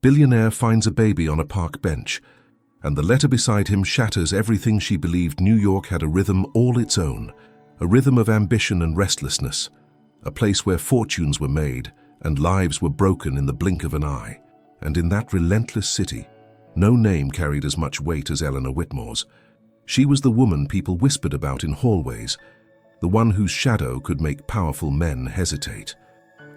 Billionaire finds a baby on a park bench, and the letter beside him shatters everything she believed. New York had a rhythm all its own, a rhythm of ambition and restlessness, a place where fortunes were made and lives were broken in the blink of an eye. And in that relentless city, no name carried as much weight as Eleanor Whitmore's. She was the woman people whispered about in hallways, the one whose shadow could make powerful men hesitate.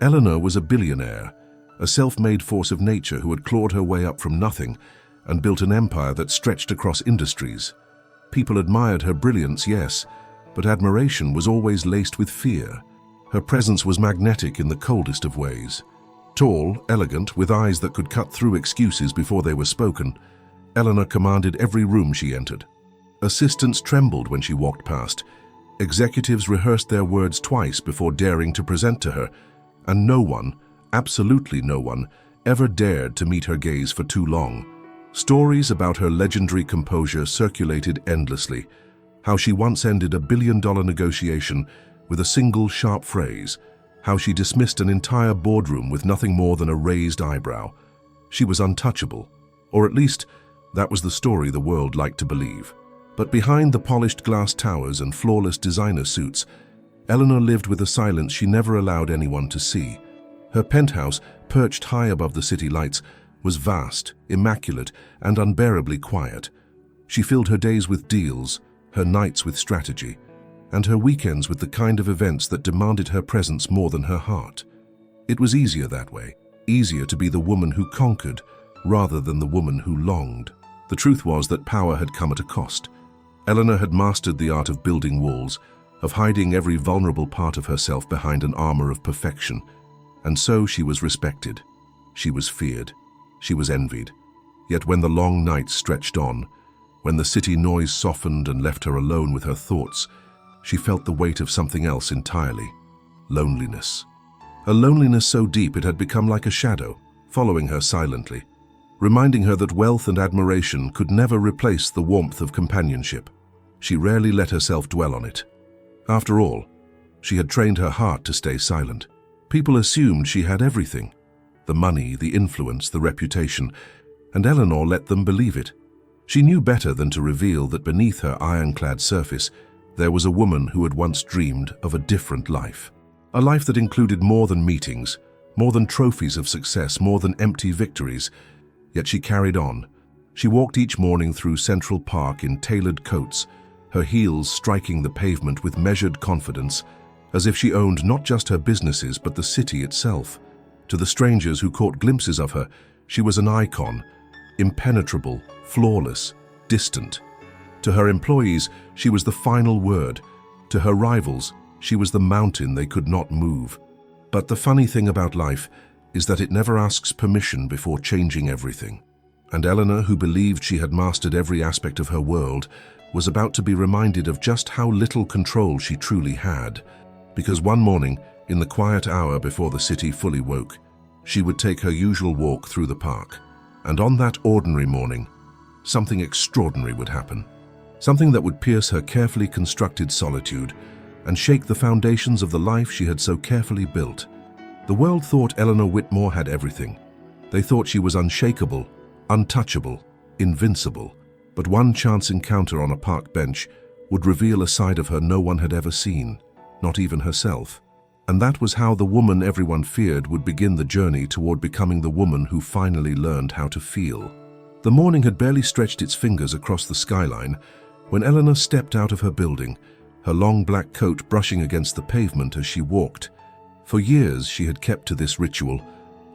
Eleanor was a billionaire, a self-made force of nature who had clawed her way up from nothing and built an empire that stretched across industries. People admired her brilliance, yes, but admiration was always laced with fear. Her presence was magnetic in the coldest of ways. Tall, elegant, with eyes that could cut through excuses before they were spoken, Eleanor commanded every room she entered. Assistants trembled when she walked past. Executives rehearsed their words twice before daring to present to her, and no one, absolutely no one, ever dared to meet her gaze for too long. Stories about her legendary composure circulated endlessly, how she once ended a billion-dollar negotiation with a single sharp phrase, how she dismissed an entire boardroom with nothing more than a raised eyebrow. She was untouchable, or at least that was the story the world liked to believe. But behind the polished glass towers and flawless designer suits, Eleanor lived with a silence she never allowed anyone to see. Her penthouse, perched high above the city lights, was vast, immaculate, and unbearably quiet. She filled her days with deals, her nights with strategy, and her weekends with the kind of events that demanded her presence more than her heart. It was easier that way, easier to be the woman who conquered rather than the woman who longed. The truth was that power had come at a cost. Eleanor had mastered the art of building walls, of hiding every vulnerable part of herself behind an armor of perfection, and so she was respected. She was feared. She was envied. Yet when the long nights stretched on, when the city noise softened and left her alone with her thoughts, she felt the weight of something else entirely: loneliness. A loneliness so deep it had become like a shadow, following her silently, reminding her that wealth and admiration could never replace the warmth of companionship. She rarely let herself dwell on it. After all, she had trained her heart to stay silent. People assumed she had everything: the money, the influence, the reputation, and Eleanor let them believe it. She knew better than to reveal that beneath her ironclad surface there was a woman who had once dreamed of a different life. A life that included more than meetings, more than trophies of success, more than empty victories. Yet she carried on. She walked each morning through Central Park in tailored coats, her heels striking the pavement with measured confidence, as if she owned not just her businesses but the city itself. To the strangers who caught glimpses of her, she was an icon, impenetrable, flawless, distant. To her employees, she was the final word. To her rivals, she was the mountain they could not move. But the funny thing about life is that it never asks permission before changing everything. And Eleanor, who believed she had mastered every aspect of her world, was about to be reminded of just how little control she truly had. Because one morning, in the quiet hour before the city fully woke, she would take her usual walk through the park. And on that ordinary morning, something extraordinary would happen. Something that would pierce her carefully constructed solitude and shake the foundations of the life she had so carefully built. The world thought Eleanor Whitmore had everything. They thought she was unshakable, untouchable, invincible. But one chance encounter on a park bench would reveal a side of her no one had ever seen, not even herself. And that was how the woman everyone feared would begin the journey toward becoming the woman who finally learned how to feel. The morning had barely stretched its fingers across the skyline when Eleanor stepped out of her building, her long black coat brushing against the pavement as she walked. For years she had kept to this ritual,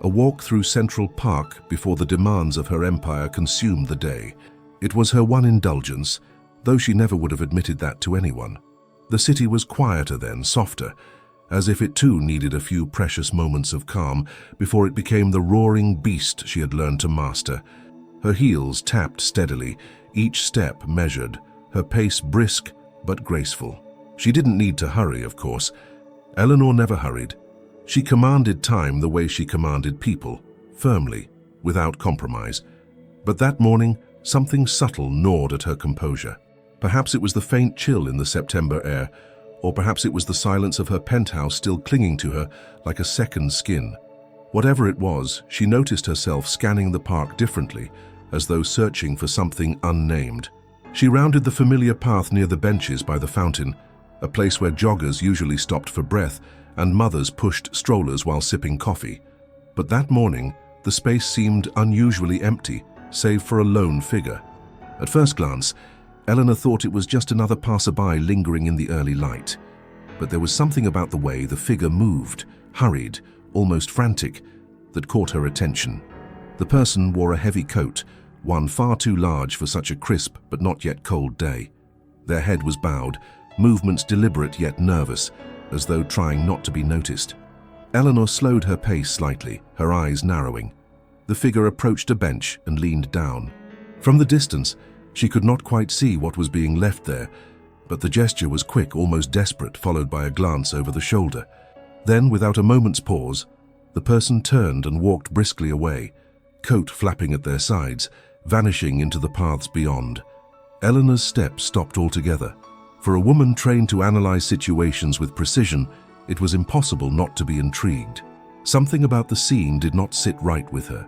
a walk through Central Park before the demands of her empire consumed the day. It was her one indulgence, though she never would have admitted that to anyone. The city was quieter then, softer, as if it too needed a few precious moments of calm before it became the roaring beast she had learned to master. Her heels tapped steadily, each step measured, her pace brisk but graceful. She didn't need to hurry, of course. Eleanor never hurried. She commanded time the way she commanded people, firmly, without compromise. But that morning, something subtle gnawed at her composure. Perhaps it was the faint chill in the September air, or perhaps it was the silence of her penthouse still clinging to her like a second skin. Whatever it was, she noticed herself scanning the park differently, as though searching for something unnamed. She rounded the familiar path near the benches by the fountain, a place where joggers usually stopped for breath and mothers pushed strollers while sipping coffee. But that morning, the space seemed unusually empty, save for a lone figure. At first glance, Eleanor thought it was just another passerby lingering in the early light. But there was something about the way the figure moved, hurried, almost frantic, that caught her attention. The person wore a heavy coat, one far too large for such a crisp but not yet cold day. Their head was bowed, movements deliberate yet nervous, as though trying not to be noticed. Eleanor slowed her pace slightly, her eyes narrowing. The figure approached a bench and leaned down. From the distance, she could not quite see what was being left there, but the gesture was quick, almost desperate, followed by a glance over the shoulder. Then, without a moment's pause, the person turned and walked briskly away, coat flapping at their sides, vanishing into the paths beyond. Eleanor's steps stopped altogether. For a woman trained to analyze situations with precision, it was impossible not to be intrigued. Something about the scene did not sit right with her.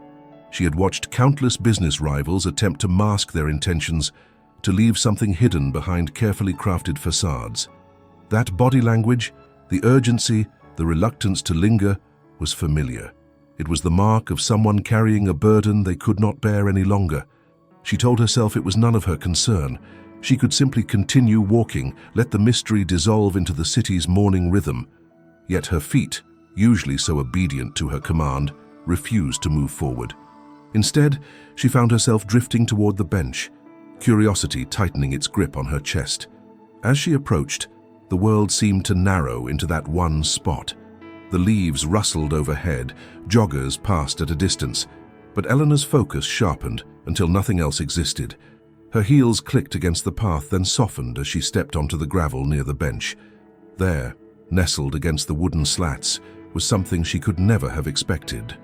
She had watched countless business rivals attempt to mask their intentions, to leave something hidden behind carefully crafted facades. That body language, the urgency, the reluctance to linger, was familiar. It was the mark of someone carrying a burden they could not bear any longer. She told herself it was none of her concern. She could simply continue walking, let the mystery dissolve into the city's morning rhythm. Yet her feet, usually so obedient to her command, refused to move forward. Instead, she found herself drifting toward the bench, curiosity tightening its grip on her chest. As she approached, the world seemed to narrow into that one spot. The leaves rustled overhead, joggers passed at a distance, but Eleanor's focus sharpened until nothing else existed. Her heels clicked against the path, then softened as she stepped onto the gravel near the bench. There, nestled against the wooden slats, was something she could never have expected.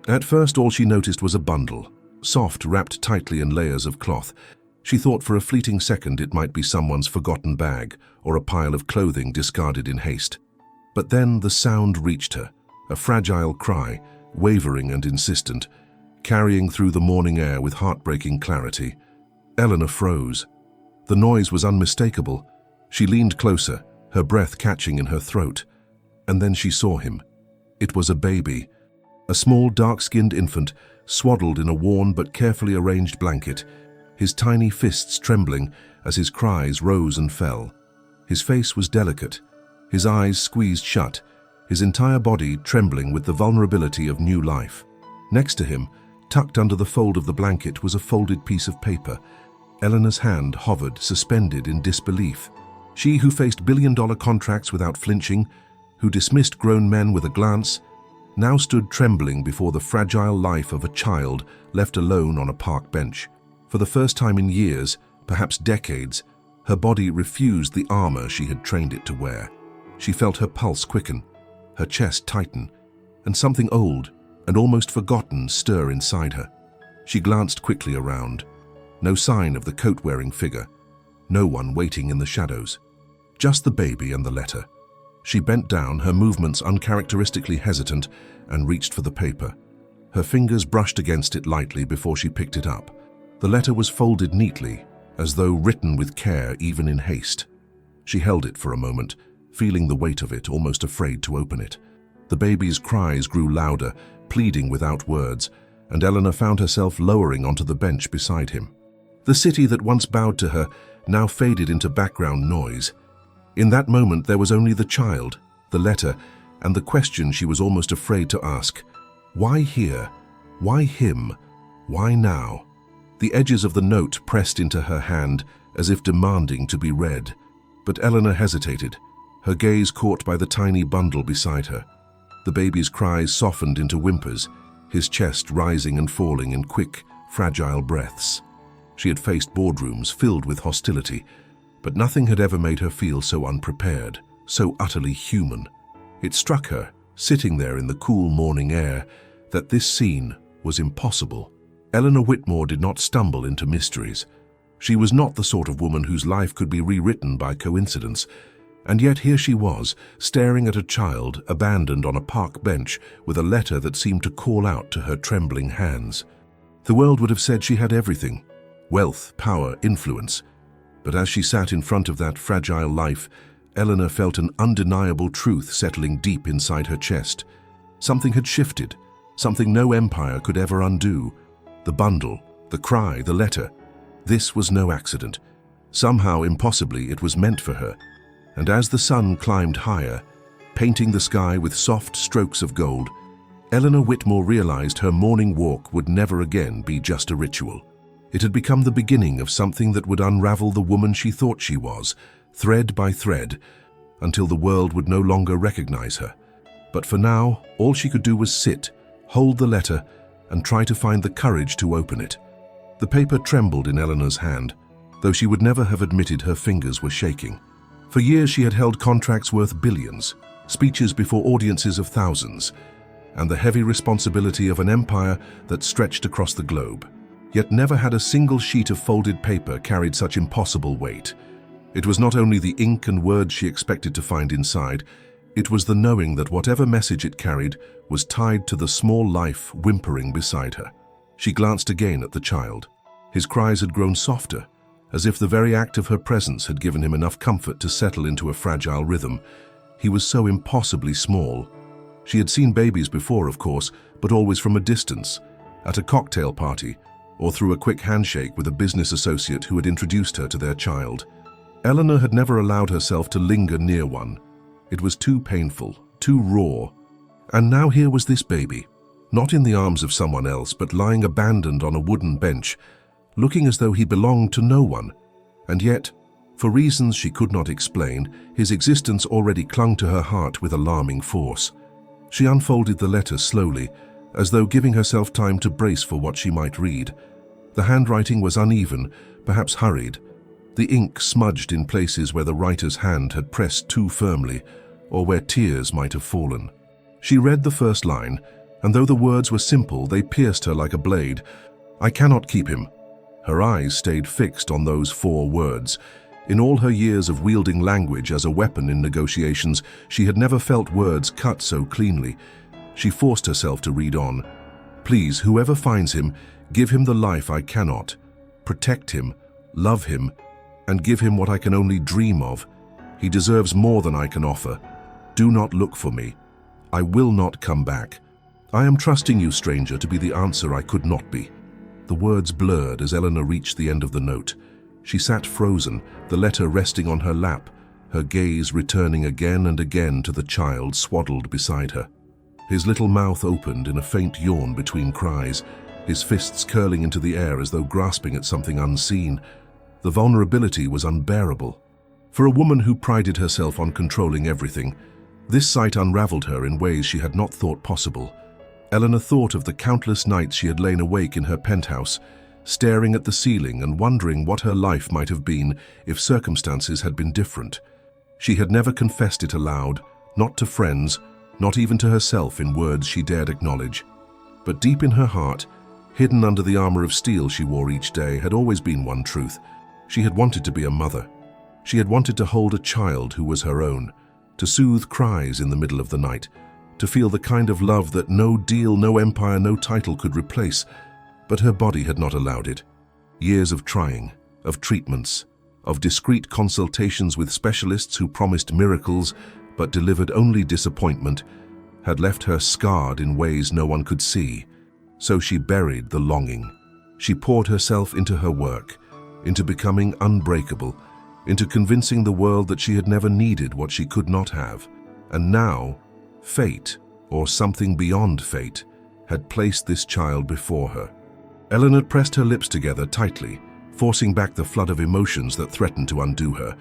At first, all she noticed was a bundle, soft, wrapped tightly in layers of cloth. She thought for a fleeting second it might be someone's forgotten bag or a pile of clothing discarded in haste. But then the sound reached her, a fragile cry, wavering and insistent, carrying through the morning air with heartbreaking clarity. Eleanor froze. The noise was unmistakable. She leaned closer, her breath catching in her throat. And then she saw him. It was a baby. A small, dark-skinned infant, swaddled in a worn but carefully arranged blanket, his tiny fists trembling as his cries rose and fell. His face was delicate, his eyes squeezed shut, his entire body trembling with the vulnerability of new life. Next to him, tucked under the fold of the blanket, was a folded piece of paper. Eleanor's hand hovered, suspended in disbelief. She who faced billion-dollar contracts without flinching, who dismissed grown men with a glance, now stood trembling before the fragile life of a child left alone on a park bench. For the first time in years, perhaps decades, her body refused the armor she had trained it to wear. She felt her pulse quicken, her chest tighten, and something old and almost forgotten stir inside her. She glanced quickly around. No sign of the coat-wearing figure, no one waiting in the shadows. Just the baby and the letter. She bent down, her movements uncharacteristically hesitant, and reached for the paper. Her fingers brushed against it lightly before she picked it up. The letter was folded neatly, as though written with care even in haste. She held it for a moment, feeling the weight of it, almost afraid to open it. The baby's cries grew louder, pleading without words, and Eleanor found herself lowering onto the bench beside him. The city that once bowed to her now faded into background noise. In that moment, there was only the child, the letter, and the question she was almost afraid to ask. Why here? Why him? Why now? The edges of the note pressed into her hand as if demanding to be read. But Eleanor hesitated, her gaze caught by the tiny bundle beside her. The baby's cries softened into whimpers, his chest rising and falling in quick, fragile breaths. She had faced boardrooms filled with hostility, but nothing had ever made her feel so unprepared, so utterly human. It struck her, sitting there in the cool morning air, that this scene was impossible. Eleanor Whitmore did not stumble into mysteries. She was not the sort of woman whose life could be rewritten by coincidence. And yet here she was, staring at a child abandoned on a park bench with a letter that seemed to call out to her trembling hands. The world would have said she had everything: wealth, power, influence. But as she sat in front of that fragile life, Eleanor felt an undeniable truth settling deep inside her chest. Something had shifted, something no empire could ever undo. The bundle, the cry, the letter. This was no accident. Somehow, impossibly, it was meant for her. And as the sun climbed higher, painting the sky with soft strokes of gold, Eleanor Whitmore realized her morning walk would never again be just a ritual. It had become the beginning of something that would unravel the woman she thought she was, thread by thread, until the world would no longer recognize her. But for now, all she could do was sit, hold the letter, and try to find the courage to open it. The paper trembled in Eleanor's hand, though she would never have admitted her fingers were shaking. For years she had held contracts worth billions, speeches before audiences of thousands, and the heavy responsibility of an empire that stretched across the globe. Yet never had a single sheet of folded paper carried such impossible weight. It was not only the ink and words she expected to find inside, it was the knowing that whatever message it carried was tied to the small life whimpering beside her. She glanced again at the child. His cries had grown softer, as if the very act of her presence had given him enough comfort to settle into a fragile rhythm. He was so impossibly small. She had seen babies before, of course, but always from a distance, at a cocktail party, or through a quick handshake with a business associate who had introduced her to their child. Eleanor had never allowed herself to linger near one. It was too painful, too raw. And now here was this baby, not in the arms of someone else, but lying abandoned on a wooden bench, looking as though he belonged to no one. And yet, for reasons she could not explain, his existence already clung to her heart with alarming force. She unfolded the letter slowly, as though giving herself time to brace for what she might read. The handwriting was uneven, perhaps hurried. The ink smudged in places where the writer's hand had pressed too firmly, or where tears might have fallen. She read the first line, and though the words were simple, they pierced her like a blade. "I cannot keep him." Her eyes stayed fixed on those 4 words. In all her years of wielding language as a weapon in negotiations, she had never felt words cut so cleanly. She forced herself to read on. "Please, whoever finds him, give him the life I cannot. Protect him, love him, and give him what I can only dream of. He deserves more than I can offer. Do not look for me. I will not come back. I am trusting you, stranger, to be the answer I could not be." The words blurred as Eleanor reached the end of the note. She sat frozen, the letter resting on her lap, her gaze returning again and again to the child swaddled beside her. His little mouth opened in a faint yawn between cries, his fists curling into the air as though grasping at something unseen. The vulnerability was unbearable. For a woman who prided herself on controlling everything, this sight unraveled her in ways she had not thought possible. Eleanor thought of the countless nights she had lain awake in her penthouse, staring at the ceiling and wondering what her life might have been if circumstances had been different. She had never confessed it aloud, not to friends, not even to herself in words she dared acknowledge. But deep in her heart, hidden under the armor of steel she wore each day, had always been one truth. She had wanted to be a mother. She had wanted to hold a child who was her own, to soothe cries in the middle of the night, to feel the kind of love that no deal, no empire, no title could replace. But her body had not allowed it. Years of trying, of treatments, of discreet consultations with specialists who promised miracles but delivered only disappointment, had left her scarred in ways no one could see. So she buried the longing. She poured herself into her work, into becoming unbreakable, into convincing the world that she had never needed what she could not have. And now, fate, or something beyond fate, had placed this child before her. Eleanor pressed her lips together tightly, forcing back the flood of emotions that threatened to undo her.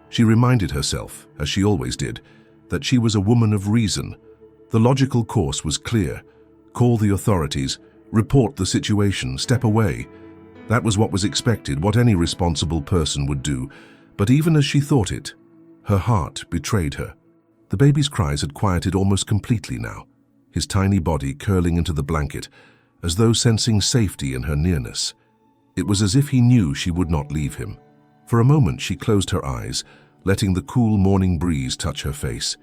She reminded herself, as she always did, that she was a woman of reason. The logical course was clear. Call the authorities, report the situation, step away. That was what was expected, what any responsible person would do. But even as she thought it, her heart betrayed her. The baby's cries had quieted almost completely now, his tiny body curling into the blanket, as though sensing safety in her nearness. It was as if he knew she would not leave him. For a moment she closed her eyes, letting the cool morning breeze touch her face.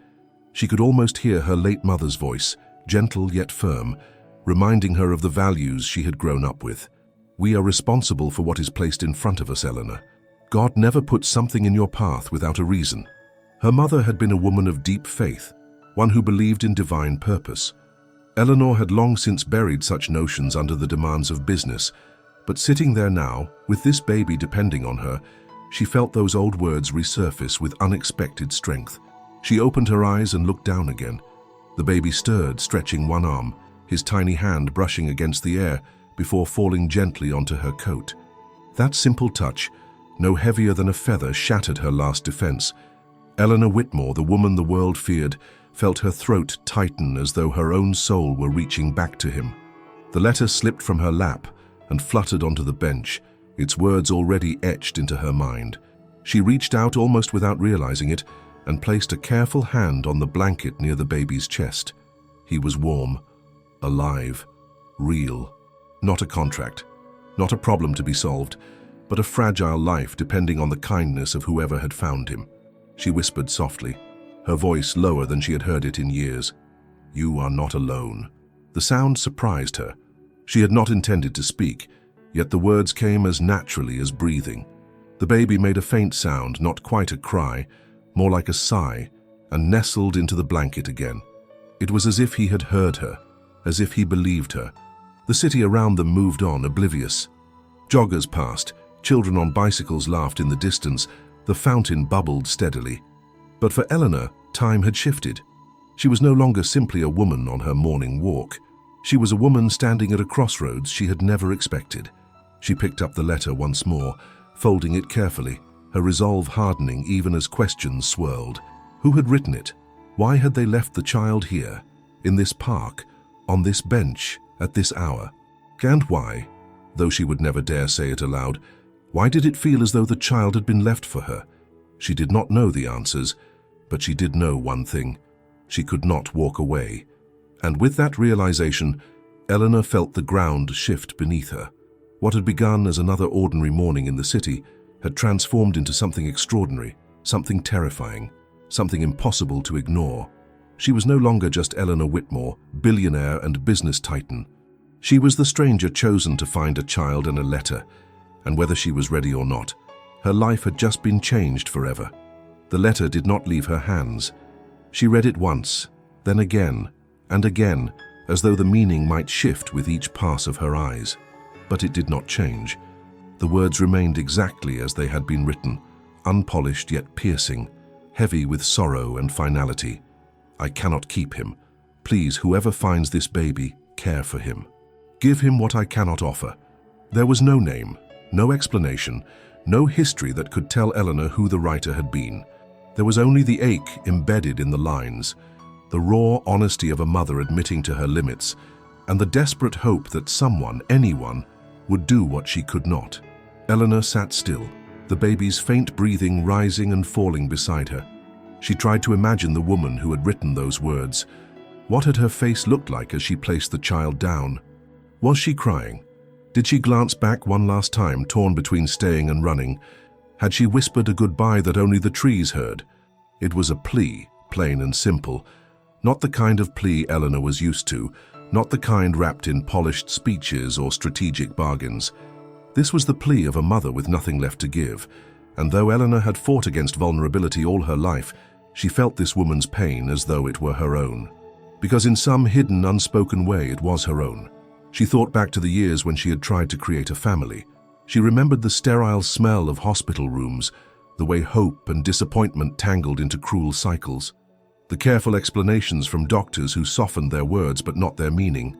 She could almost hear her late mother's voice, gentle yet firm, reminding her of the values she had grown up with. "We are responsible for what is placed in front of us, Eleanor. God never puts something in your path without a reason." Her mother had been a woman of deep faith, one who believed in divine purpose. Eleanor had long since buried such notions under the demands of business, but sitting there now, with this baby depending on her, she felt those old words resurface with unexpected strength. She opened her eyes and looked down again. The baby stirred, stretching one arm, his tiny hand brushing against the air before falling gently onto her coat. That simple touch, no heavier than a feather, shattered her last defense. Eleanor Whitmore, the woman the world feared, felt her throat tighten as though her own soul were reaching back to him. The letter slipped from her lap and fluttered onto the bench, its words already etched into her mind. She reached out almost without realizing it and placed a careful hand on the blanket near the baby's chest. He was warm, alive, real. Not a contract, not a problem to be solved, but a fragile life depending on the kindness of whoever had found him. She whispered softly, her voice lower than she had heard it in years. "You are not alone." The sound surprised her. She had not intended to speak, yet the words came as naturally as breathing. The baby made a faint sound, not quite a cry, more like a sigh, and nestled into the blanket again. It was as if he had heard her, as if he believed her. The city around them moved on, oblivious. Joggers passed, children on bicycles laughed in the distance, the fountain bubbled steadily. But for Eleanor, time had shifted. She was no longer simply a woman on her morning walk. She was a woman standing at a crossroads she had never expected. She picked up the letter once more, folding it carefully, her resolve hardening even as questions swirled. Who had written it? Why had they left the child here, in this park, on this bench, at this hour? And why, though she would never dare say it aloud, why did it feel as though the child had been left for her? She did not know the answers, but she did know one thing. She could not walk away. And with that realization, Eleanor felt the ground shift beneath her. What had begun as another ordinary morning in the city had transformed into something extraordinary, something terrifying, something impossible to ignore. She was no longer just Eleanor Whitmore, billionaire and business titan. She was the stranger chosen to find a child and a letter, and whether she was ready or not, her life had just been changed forever. The letter did not leave her hands. She read it once, then again, and again, as though the meaning might shift with each pass of her eyes. But it did not change. The words remained exactly as they had been written, unpolished yet piercing, heavy with sorrow and finality. "I cannot keep him. Please, whoever finds this baby, care for him. Give him what I cannot offer." There was no name, no explanation, no history that could tell Eleanor who the writer had been. There was only the ache embedded in the lines, the raw honesty of a mother admitting to her limits, and the desperate hope that someone, anyone, would do what she could not. Eleanor sat still, the baby's faint breathing rising and falling beside her. She tried to imagine the woman who had written those words. What had her face looked like as she placed the child down? Was she crying? Did she glance back one last time, torn between staying and running? Had she whispered a goodbye that only the trees heard? It was a plea, plain and simple. Not the kind of plea Eleanor was used to, not the kind wrapped in polished speeches or strategic bargains. This was the plea of a mother with nothing left to give, and though Eleanor had fought against vulnerability all her life, she felt this woman's pain as though it were her own. Because in some hidden, unspoken way it was her own. She thought back to the years when she had tried to create a family. She remembered the sterile smell of hospital rooms, the way hope and disappointment tangled into cruel cycles, the careful explanations from doctors who softened their words but not their meaning.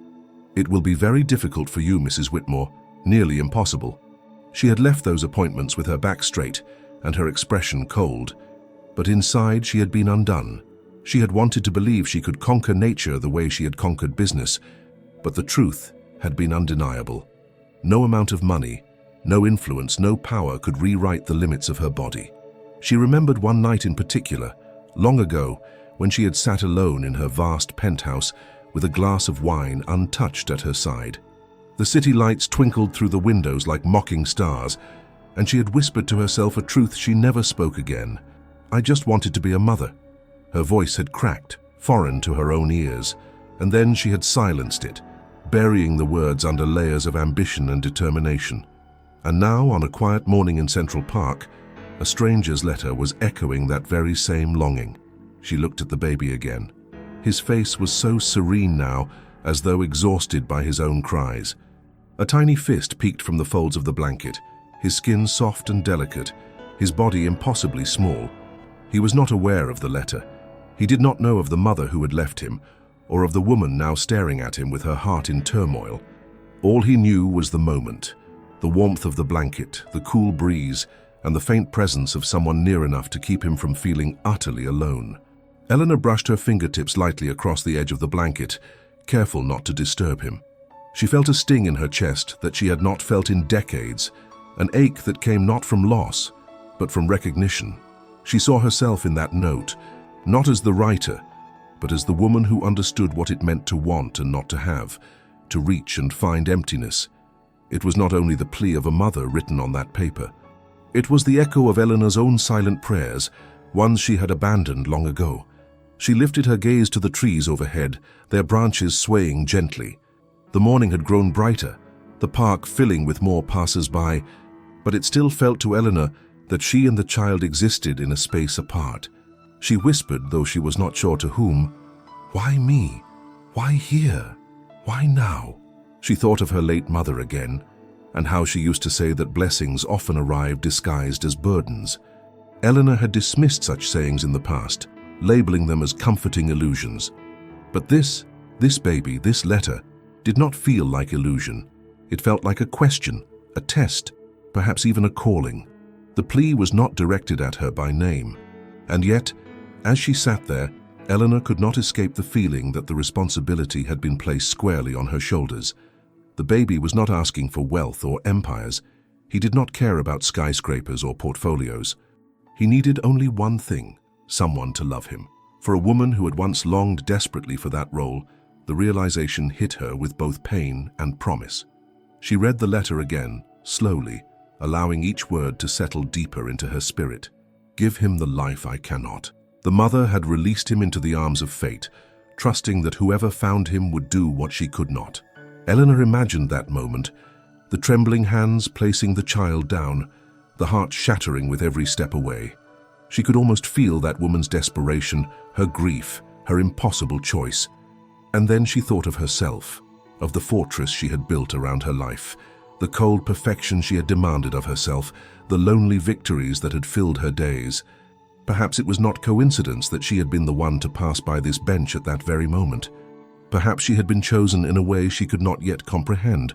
"It will be very difficult for you, Mrs. Whitmore, nearly impossible." She had left those appointments with her back straight and her expression cold, but inside she had been undone. She had wanted to believe she could conquer nature the way she had conquered business, but the truth had been undeniable. No amount of money, no influence, no power could rewrite the limits of her body. She remembered one night in particular, long ago, when she had sat alone in her vast penthouse with a glass of wine untouched at her side. The city lights twinkled through the windows like mocking stars, and she had whispered to herself a truth she never spoke again. I just wanted to be a mother." Her voice had cracked, foreign to her own ears, and then she had silenced it, burying the words under layers of ambition and determination. And now, on a quiet morning in Central Park, a stranger's letter was echoing that very same longing. She looked at the baby again. His face was so serene now, as though exhausted by his own cries. A tiny fist peeked from the folds of the blanket, his skin soft and delicate, his body impossibly small. He was not aware of the letter. He did not know of the mother who had left him, or of the woman now staring at him with her heart in turmoil. All he knew was the moment, the warmth of the blanket, the cool breeze, and the faint presence of someone near enough to keep him from feeling utterly alone. Eleanor brushed her fingertips lightly across the edge of the blanket, careful not to disturb him. She felt a sting in her chest that she had not felt in decades, an ache that came not from loss, but from recognition. She saw herself in that note, not as the writer, but as the woman who understood what it meant to want and not to have, to reach and find emptiness. It was not only the plea of a mother written on that paper. It was the echo of Eleanor's own silent prayers, ones she had abandoned long ago. She lifted her gaze to the trees overhead, their branches swaying gently. The morning had grown brighter, the park filling with more passers-by, but it still felt to Eleanor that she and the child existed in a space apart. She whispered, though she was not sure to whom, "Why me? Why here? Why now?" She thought of her late mother again, and how she used to say that blessings often arrive disguised as burdens. Eleanor had dismissed such sayings in the past, labeling them as comforting illusions. But this baby, this letter, did not feel like illusion. It felt like a question, a test, perhaps even a calling. The plea was not directed at her by name. And yet, as she sat there, Eleanor could not escape the feeling that the responsibility had been placed squarely on her shoulders. The baby was not asking for wealth or empires. He did not care about skyscrapers or portfolios. He needed only one thing, someone to love him. For a woman who had once longed desperately for that role, the realization hit her with both pain and promise. She read the letter again, slowly, allowing each word to settle deeper into her spirit. "Give him the life I cannot." The mother had released him into the arms of fate, trusting that whoever found him would do what she could not. Eleanor imagined that moment, the trembling hands placing the child down, the heart shattering with every step away. She could almost feel that woman's desperation, her grief, her impossible choice. And then she thought of herself, of the fortress she had built around her life, the cold perfection she had demanded of herself, the lonely victories that had filled her days. Perhaps it was not coincidence that she had been the one to pass by this bench at that very moment. Perhaps she had been chosen in a way she could not yet comprehend.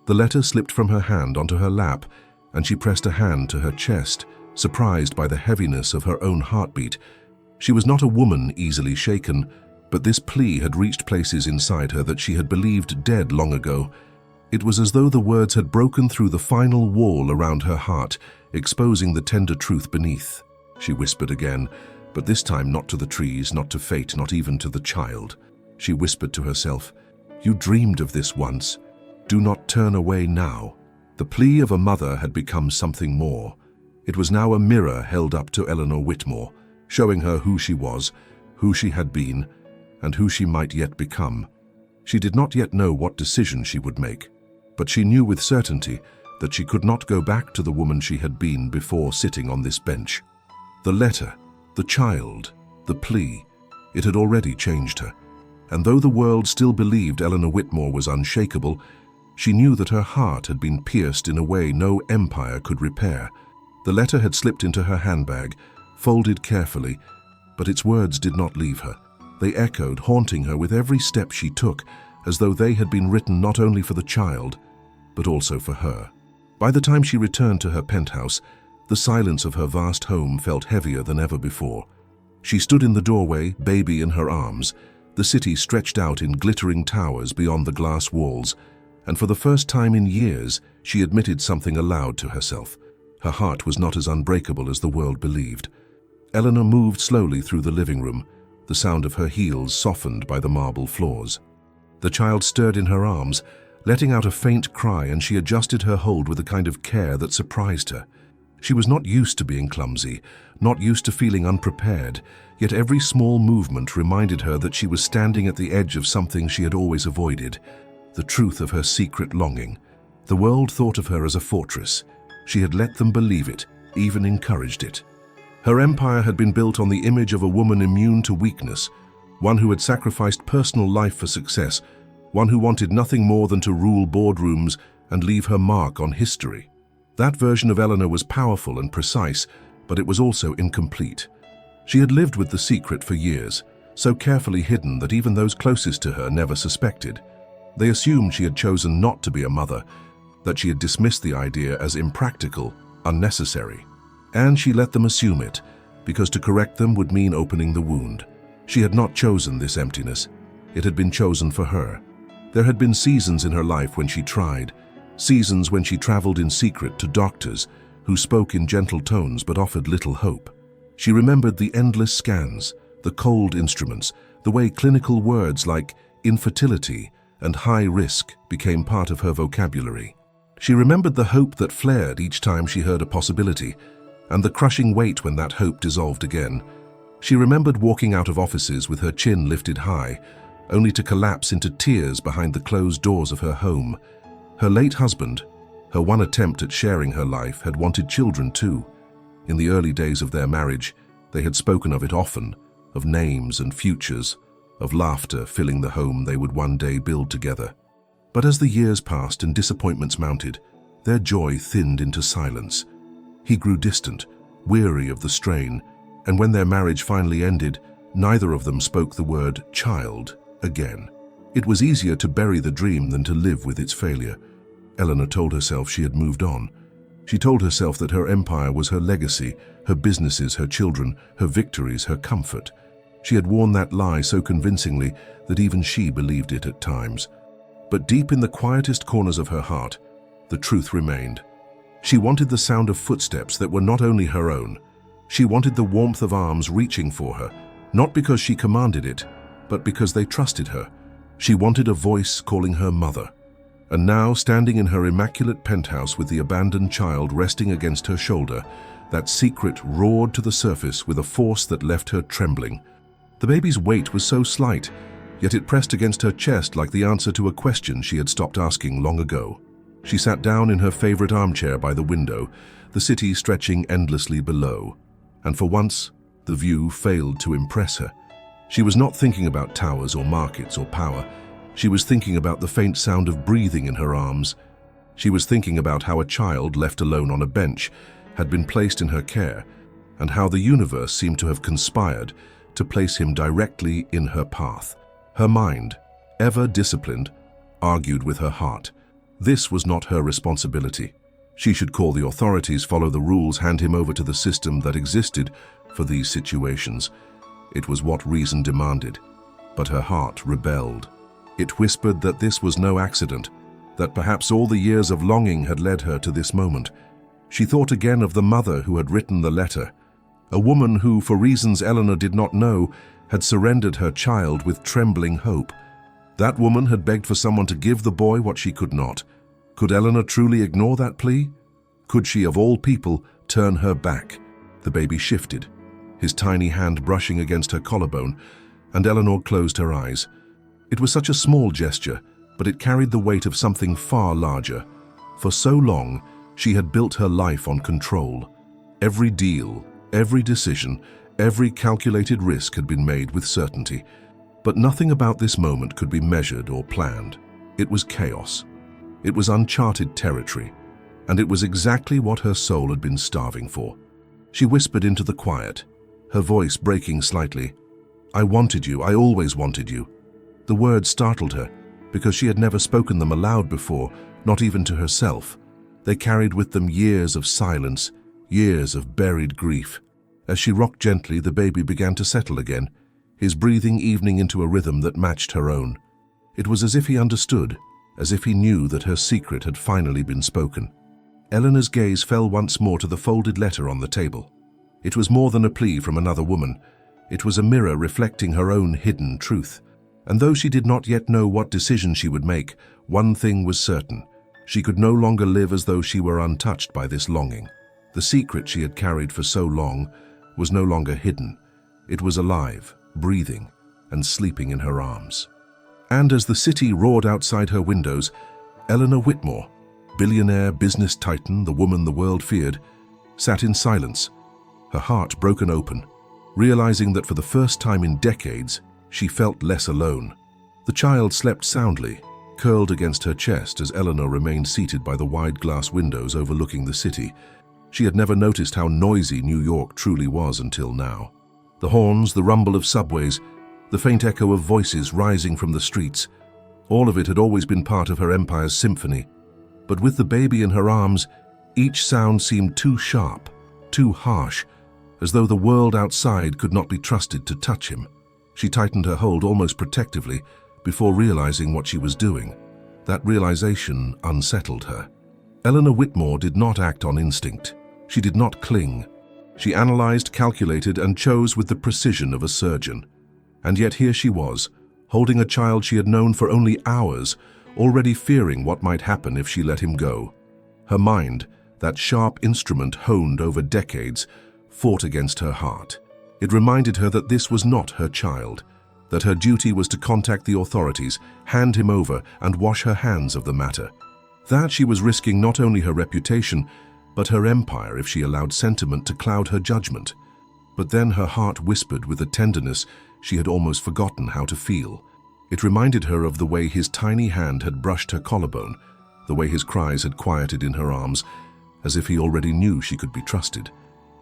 The letter slipped from her hand onto her lap, and she pressed a hand to her chest, surprised by the heaviness of her own heartbeat. She was not a woman easily shaken, but this plea had reached places inside her that she had believed dead long ago. It was as though the words had broken through the final wall around her heart, exposing the tender truth beneath. She whispered again, but this time not to the trees, not to fate, not even to the child. She whispered to herself, "You dreamed of this once. Do not turn away now." The plea of a mother had become something more. It was now a mirror held up to Eleanor Whitmore, showing her who she was, who she had been, and who she might yet become. She did not yet know what decision she would make, but she knew with certainty that she could not go back to the woman she had been before sitting on this bench. The letter, the child, the plea, it had already changed her. And though the world still believed Eleanor Whitmore was unshakable, she knew that her heart had been pierced in a way no empire could repair. The letter had slipped into her handbag, folded carefully, but its words did not leave her. They echoed, haunting her with every step she took, as though they had been written not only for the child, but also for her. By the time she returned to her penthouse, the silence of her vast home felt heavier than ever before. She stood in the doorway, baby in her arms, the city stretched out in glittering towers beyond the glass walls, and for the first time in years, she admitted something aloud to herself. Her heart was not as unbreakable as the world believed. Eleanor moved slowly through the living room, the sound of her heels softened by the marble floors. The child stirred in her arms, letting out a faint cry, and she adjusted her hold with a kind of care that surprised her. She was not used to being clumsy, not used to feeling unprepared, yet every small movement reminded her that she was standing at the edge of something she had always avoided, the truth of her secret longing. The world thought of her as a fortress. She had let them believe it, even encouraged it. Her empire had been built on the image of a woman immune to weakness, one who had sacrificed personal life for success, one who wanted nothing more than to rule boardrooms and leave her mark on history. That version of Eleanor was powerful and precise, but it was also incomplete. She had lived with the secret for years, so carefully hidden that even those closest to her never suspected. They assumed she had chosen not to be a mother, that she had dismissed the idea as impractical, unnecessary. And she let them assume it, because to correct them would mean opening the wound. She had not chosen this emptiness. It had been chosen for her. There had been seasons in her life when she tried, seasons when she traveled in secret to doctors who spoke in gentle tones but offered little hope. She remembered the endless scans, the cold instruments, the way clinical words like infertility and high risk became part of her vocabulary. She remembered the hope that flared each time she heard a possibility, and the crushing weight when that hope dissolved again. She remembered walking out of offices with her chin lifted high, only to collapse into tears behind the closed doors of her home. Her late husband, her one attempt at sharing her life, had wanted children too. In the early days of their marriage, they had spoken of it often, of names and futures, of laughter filling the home they would one day build together. But as the years passed and disappointments mounted, their joy thinned into silence. He grew distant, weary of the strain, and when their marriage finally ended, neither of them spoke the word child again. It was easier to bury the dream than to live with its failure. Eleanor told herself she had moved on. She told herself that her empire was her legacy, her businesses, her children, her victories, her comfort. She had worn that lie so convincingly that even she believed it at times. But deep in the quietest corners of her heart, the truth remained. She wanted the sound of footsteps that were not only her own. She wanted the warmth of arms reaching for her, not because she commanded it, but because they trusted her. She wanted a voice calling her mother. And now, standing in her immaculate penthouse with the abandoned child resting against her shoulder, that secret roared to the surface with a force that left her trembling. The baby's weight was so slight, yet it pressed against her chest like the answer to a question she had stopped asking long ago. She sat down in her favorite armchair by the window, the city stretching endlessly below. And for once, the view failed to impress her. She was not thinking about towers or markets or power. She was thinking about the faint sound of breathing in her arms. She was thinking about how a child left alone on a bench had been placed in her care, and how the universe seemed to have conspired to place him directly in her path. Her mind, ever disciplined, argued with her heart. This was not her responsibility. She should call the authorities, follow the rules, hand him over to the system that existed for these situations. It was what reason demanded, but her heart rebelled. It whispered that this was no accident, that perhaps all the years of longing had led her to this moment. She thought again of the mother who had written the letter, a woman who, for reasons Eleanor did not know, had surrendered her child with trembling hope. That woman had begged for someone to give the boy what she could not. Could Eleanor truly ignore that plea? Could she, of all people, turn her back? The baby shifted, his tiny hand brushing against her collarbone, and Eleanor closed her eyes. It was such a small gesture, but it carried the weight of something far larger. For so long, she had built her life on control. Every deal, every decision, every calculated risk had been made with certainty. But nothing about this moment could be measured or planned. It was chaos. It was uncharted territory, and it was exactly what her soul had been starving for. She whispered into the quiet, her voice breaking slightly. "I wanted you, I always wanted you." The words startled her, because she had never spoken them aloud before, not even to herself. They carried with them years of silence, years of buried grief. As she rocked gently, the baby began to settle again, his breathing evening into a rhythm that matched her own. It was as if he understood, as if he knew that her secret had finally been spoken. Eleanor's gaze fell once more to the folded letter on the table. It was more than a plea from another woman. It was a mirror reflecting her own hidden truth. And though she did not yet know what decision she would make, one thing was certain. She could no longer live as though she were untouched by this longing. The secret she had carried for so long was no longer hidden. It was alive, breathing, and sleeping in her arms. And as the city roared outside her windows, Eleanor Whitmore, billionaire business titan, the woman the world feared, sat in silence, her heart broken open, realizing that for the first time in decades, she felt less alone. The child slept soundly, curled against her chest as Eleanor remained seated by the wide glass windows overlooking the city. She had never noticed how noisy New York truly was until now. The horns, the rumble of subways, the faint echo of voices rising from the streets, all of it had always been part of her empire's symphony. But with the baby in her arms, each sound seemed too sharp, too harsh, as though the world outside could not be trusted to touch him. She tightened her hold almost protectively before realizing what she was doing. That realization unsettled her. Eleanor Whitmore did not act on instinct. She did not cling. She analyzed, calculated, and chose with the precision of a surgeon. And yet here she was, holding a child she had known for only hours, already fearing what might happen if she let him go. Her mind, that sharp instrument honed over decades, fought against her heart. It reminded her that this was not her child, that her duty was to contact the authorities, hand him over, and wash her hands of the matter. That she was risking not only her reputation, but her empire if she allowed sentiment to cloud her judgment. But then her heart whispered with a tenderness she had almost forgotten how to feel. It reminded her of the way his tiny hand had brushed her collarbone, the way his cries had quieted in her arms, as if he already knew she could be trusted.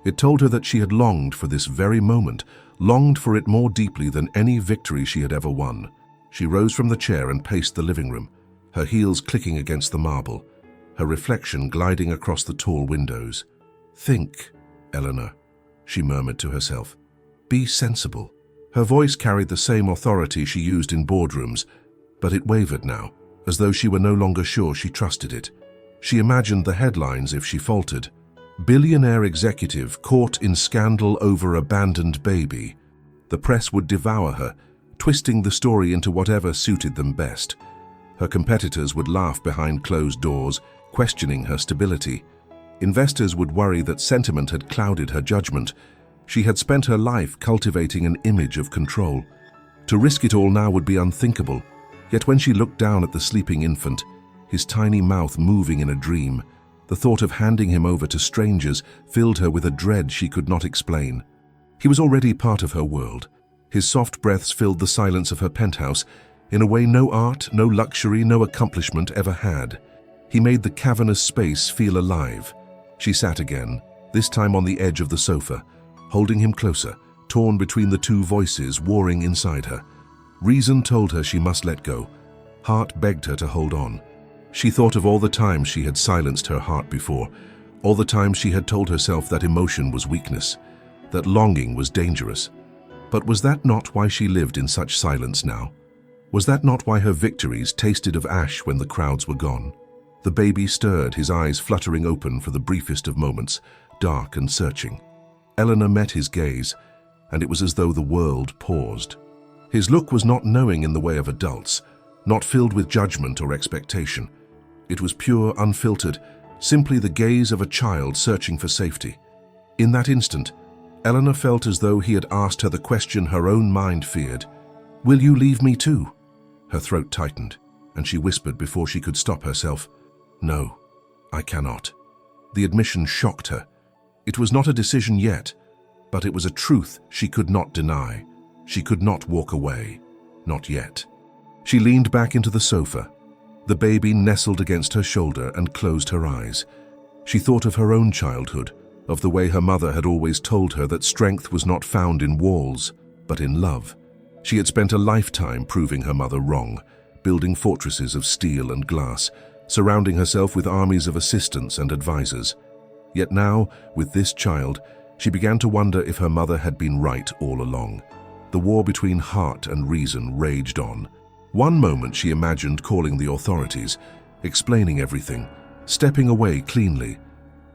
It told her that she had longed for this very moment, longed for it more deeply than any victory she had ever won. She rose from the chair and paced the living room, her heels clicking against the marble, her reflection gliding across the tall windows. "Think, Eleanor," she murmured to herself. "Be sensible." Her voice carried the same authority she used in boardrooms, but it wavered now, as though she were no longer sure she trusted it. She imagined the headlines if she faltered. "Billionaire executive caught in scandal over abandoned baby." The press would devour her, twisting the story into whatever suited them best. Her competitors would laugh behind closed doors, questioning her stability. Investors would worry that sentiment had clouded her judgment. She had spent her life cultivating an image of control. To risk it all now would be unthinkable. Yet when she looked down at the sleeping infant, his tiny mouth moving in a dream, the thought of handing him over to strangers filled her with a dread she could not explain. He was already part of her world. His soft breaths filled the silence of her penthouse in a way no art, no luxury, no accomplishment ever had. He made the cavernous space feel alive. She sat again, this time on the edge of the sofa, holding him closer, torn between the two voices warring inside her. Reason told her she must let go. Heart begged her to hold on. She thought of all the times she had silenced her heart before, all the times she had told herself that emotion was weakness, that longing was dangerous. But was that not why she lived in such silence now? Was that not why her victories tasted of ash when the crowds were gone? The baby stirred, his eyes fluttering open for the briefest of moments, dark and searching. Eleanor met his gaze, and it was as though the world paused. His look was not knowing in the way of adults, not filled with judgment or expectation. It was pure, unfiltered, simply the gaze of a child searching for safety. In that instant, Eleanor felt as though he had asked her the question her own mind feared. "Will you leave me too?" Her throat tightened, and she whispered before she could stop herself, "No, I cannot." The admission shocked her. It was not a decision yet, but it was a truth she could not deny. She could not walk away. Not yet. She leaned back into the sofa. The baby nestled against her shoulder and closed her eyes. She thought of her own childhood, of the way her mother had always told her that strength was not found in walls, but in love. She had spent a lifetime proving her mother wrong, building fortresses of steel and glass, surrounding herself with armies of assistants and advisors. Yet now, with this child, she began to wonder if her mother had been right all along. The war between heart and reason raged on. One moment she imagined calling the authorities, explaining everything, stepping away cleanly.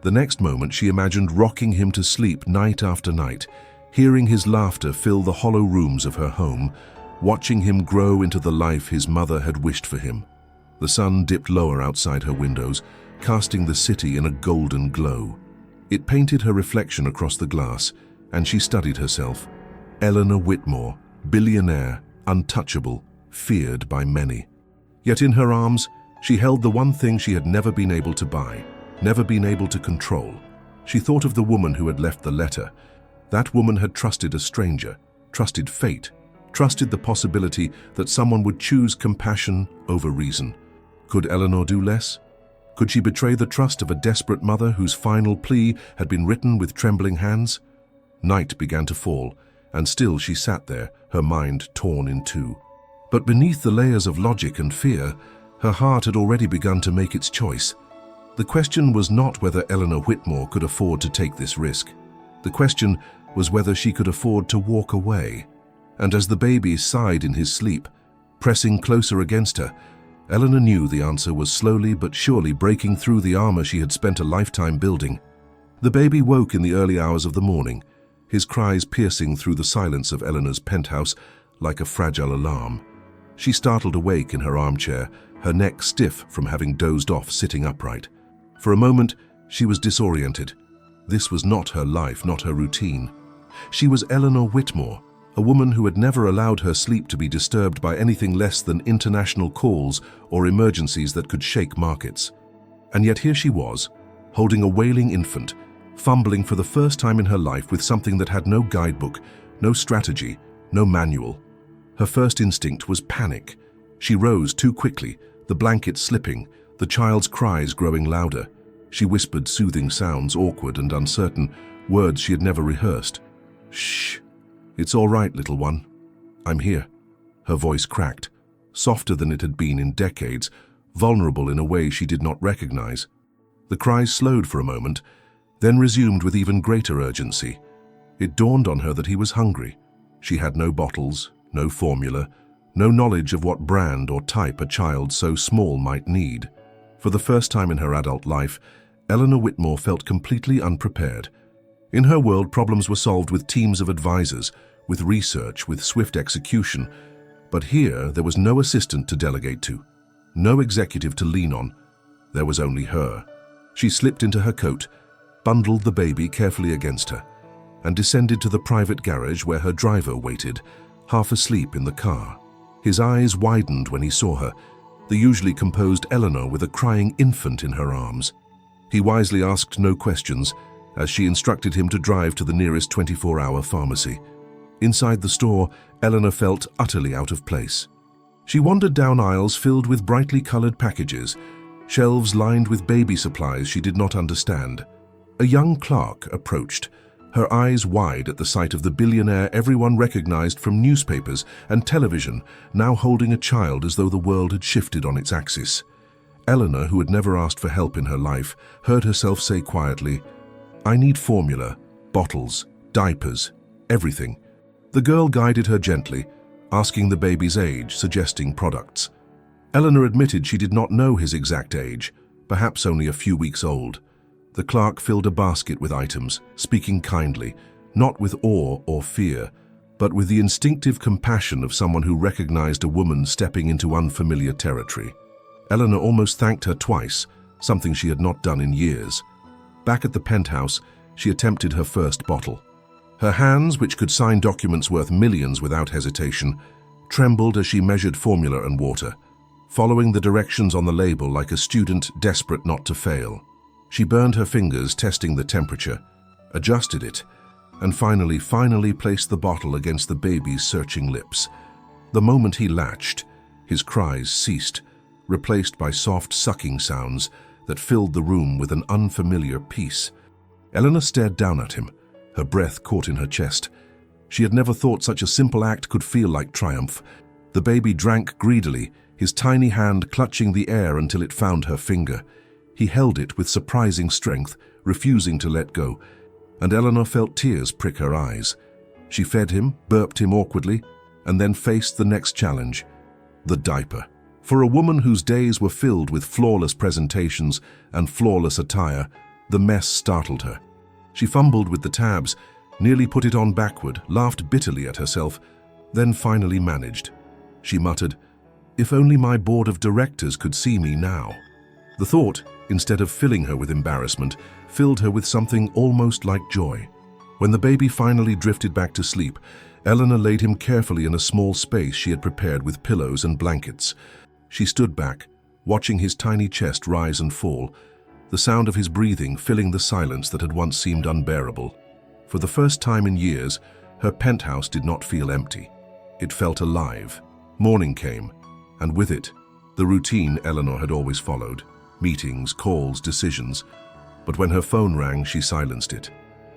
The next moment she imagined rocking him to sleep night after night, hearing his laughter fill the hollow rooms of her home, watching him grow into the life his mother had wished for him. The sun dipped lower outside her windows, casting the city in a golden glow. It painted her reflection across the glass, and she studied herself. Eleanor Whitmore, billionaire, untouchable, feared by many. Yet in her arms, she held the one thing she had never been able to buy, never been able to control. She thought of the woman who had left the letter. That woman had trusted a stranger, trusted fate, trusted the possibility that someone would choose compassion over reason. Could Eleanor do less? Could she betray the trust of a desperate mother whose final plea had been written with trembling hands? Night began to fall, and still she sat there, her mind torn in two. But beneath the layers of logic and fear, her heart had already begun to make its choice. The question was not whether Eleanor Whitmore could afford to take this risk. The question was whether she could afford to walk away. And as the baby sighed in his sleep, pressing closer against her, Eleanor knew the answer was slowly but surely breaking through the armor she had spent a lifetime building. The baby woke in the early hours of the morning, his cries piercing through the silence of Eleanor's penthouse like a fragile alarm. She startled awake in her armchair, her neck stiff from having dozed off sitting upright. For a moment, she was disoriented. This was not her life, not her routine. She was Eleanor Whitmore, a woman who had never allowed her sleep to be disturbed by anything less than international calls or emergencies that could shake markets. And yet here she was, holding a wailing infant, fumbling for the first time in her life with something that had no guidebook, no strategy, no manual. Her first instinct was panic. She rose too quickly, the blanket slipping, the child's cries growing louder. She whispered soothing sounds, awkward and uncertain, words she had never rehearsed. "Shh. It's all right, little one. I'm here." Her voice cracked, softer than it had been in decades, vulnerable in a way she did not recognize. The cries slowed for a moment, then resumed with even greater urgency. It dawned on her that he was hungry. She had no bottles, no formula, no knowledge of what brand or type a child so small might need. For the first time in her adult life, Eleanor Whitmore felt completely unprepared. In her world, problems were solved with teams of advisors, with research, with swift execution. But here, there was no assistant to delegate to, no executive to lean on. There was only her. She slipped into her coat, bundled the baby carefully against her, and descended to the private garage where her driver waited, half asleep in the car. His eyes widened when he saw her, the usually composed Eleanor with a crying infant in her arms. He wisely asked no questions, as she instructed him to drive to the nearest 24-hour pharmacy. Inside the store, Eleanor felt utterly out of place. She wandered down aisles filled with brightly colored packages, shelves lined with baby supplies she did not understand. A young clerk approached, her eyes wide at the sight of the billionaire everyone recognized from newspapers and television, now holding a child as though the world had shifted on its axis. Eleanor, who had never asked for help in her life, heard herself say quietly, "I need formula, bottles, diapers, everything." The girl guided her gently, asking the baby's age, suggesting products. Eleanor admitted she did not know his exact age, perhaps only a few weeks old. The clerk filled a basket with items, speaking kindly, not with awe or fear, but with the instinctive compassion of someone who recognized a woman stepping into unfamiliar territory. Eleanor almost thanked her twice, something she had not done in years. Back at the penthouse, she attempted her first bottle. Her hands, which could sign documents worth millions without hesitation, trembled as she measured formula and water, following the directions on the label like a student desperate not to fail. She burned her fingers, testing the temperature, adjusted it, and finally placed the bottle against the baby's searching lips. The moment he latched, his cries ceased, replaced by soft sucking sounds that filled the room with an unfamiliar peace. Eleanor stared down at him, her breath caught in her chest. She had never thought such a simple act could feel like triumph. The baby drank greedily, his tiny hand clutching the air until it found her finger. He held it with surprising strength, refusing to let go, and Eleanor felt tears prick her eyes. She fed him, burped him awkwardly, and then faced the next challenge, the diaper. For a woman whose days were filled with flawless presentations and flawless attire, the mess startled her. She fumbled with the tabs, nearly put it on backward, laughed bitterly at herself, then finally managed. She muttered, "If only my board of directors could see me now." The thought, instead of filling her with embarrassment, filled her with something almost like joy. When the baby finally drifted back to sleep, Eleanor laid him carefully in a small space she had prepared with pillows and blankets. She stood back, watching his tiny chest rise and fall, the sound of his breathing filling the silence that had once seemed unbearable. For the first time in years, her penthouse did not feel empty. It felt alive. Morning came, and with it, the routine Eleanor had always followed. Meetings, calls, decisions. But when her phone rang, she silenced it.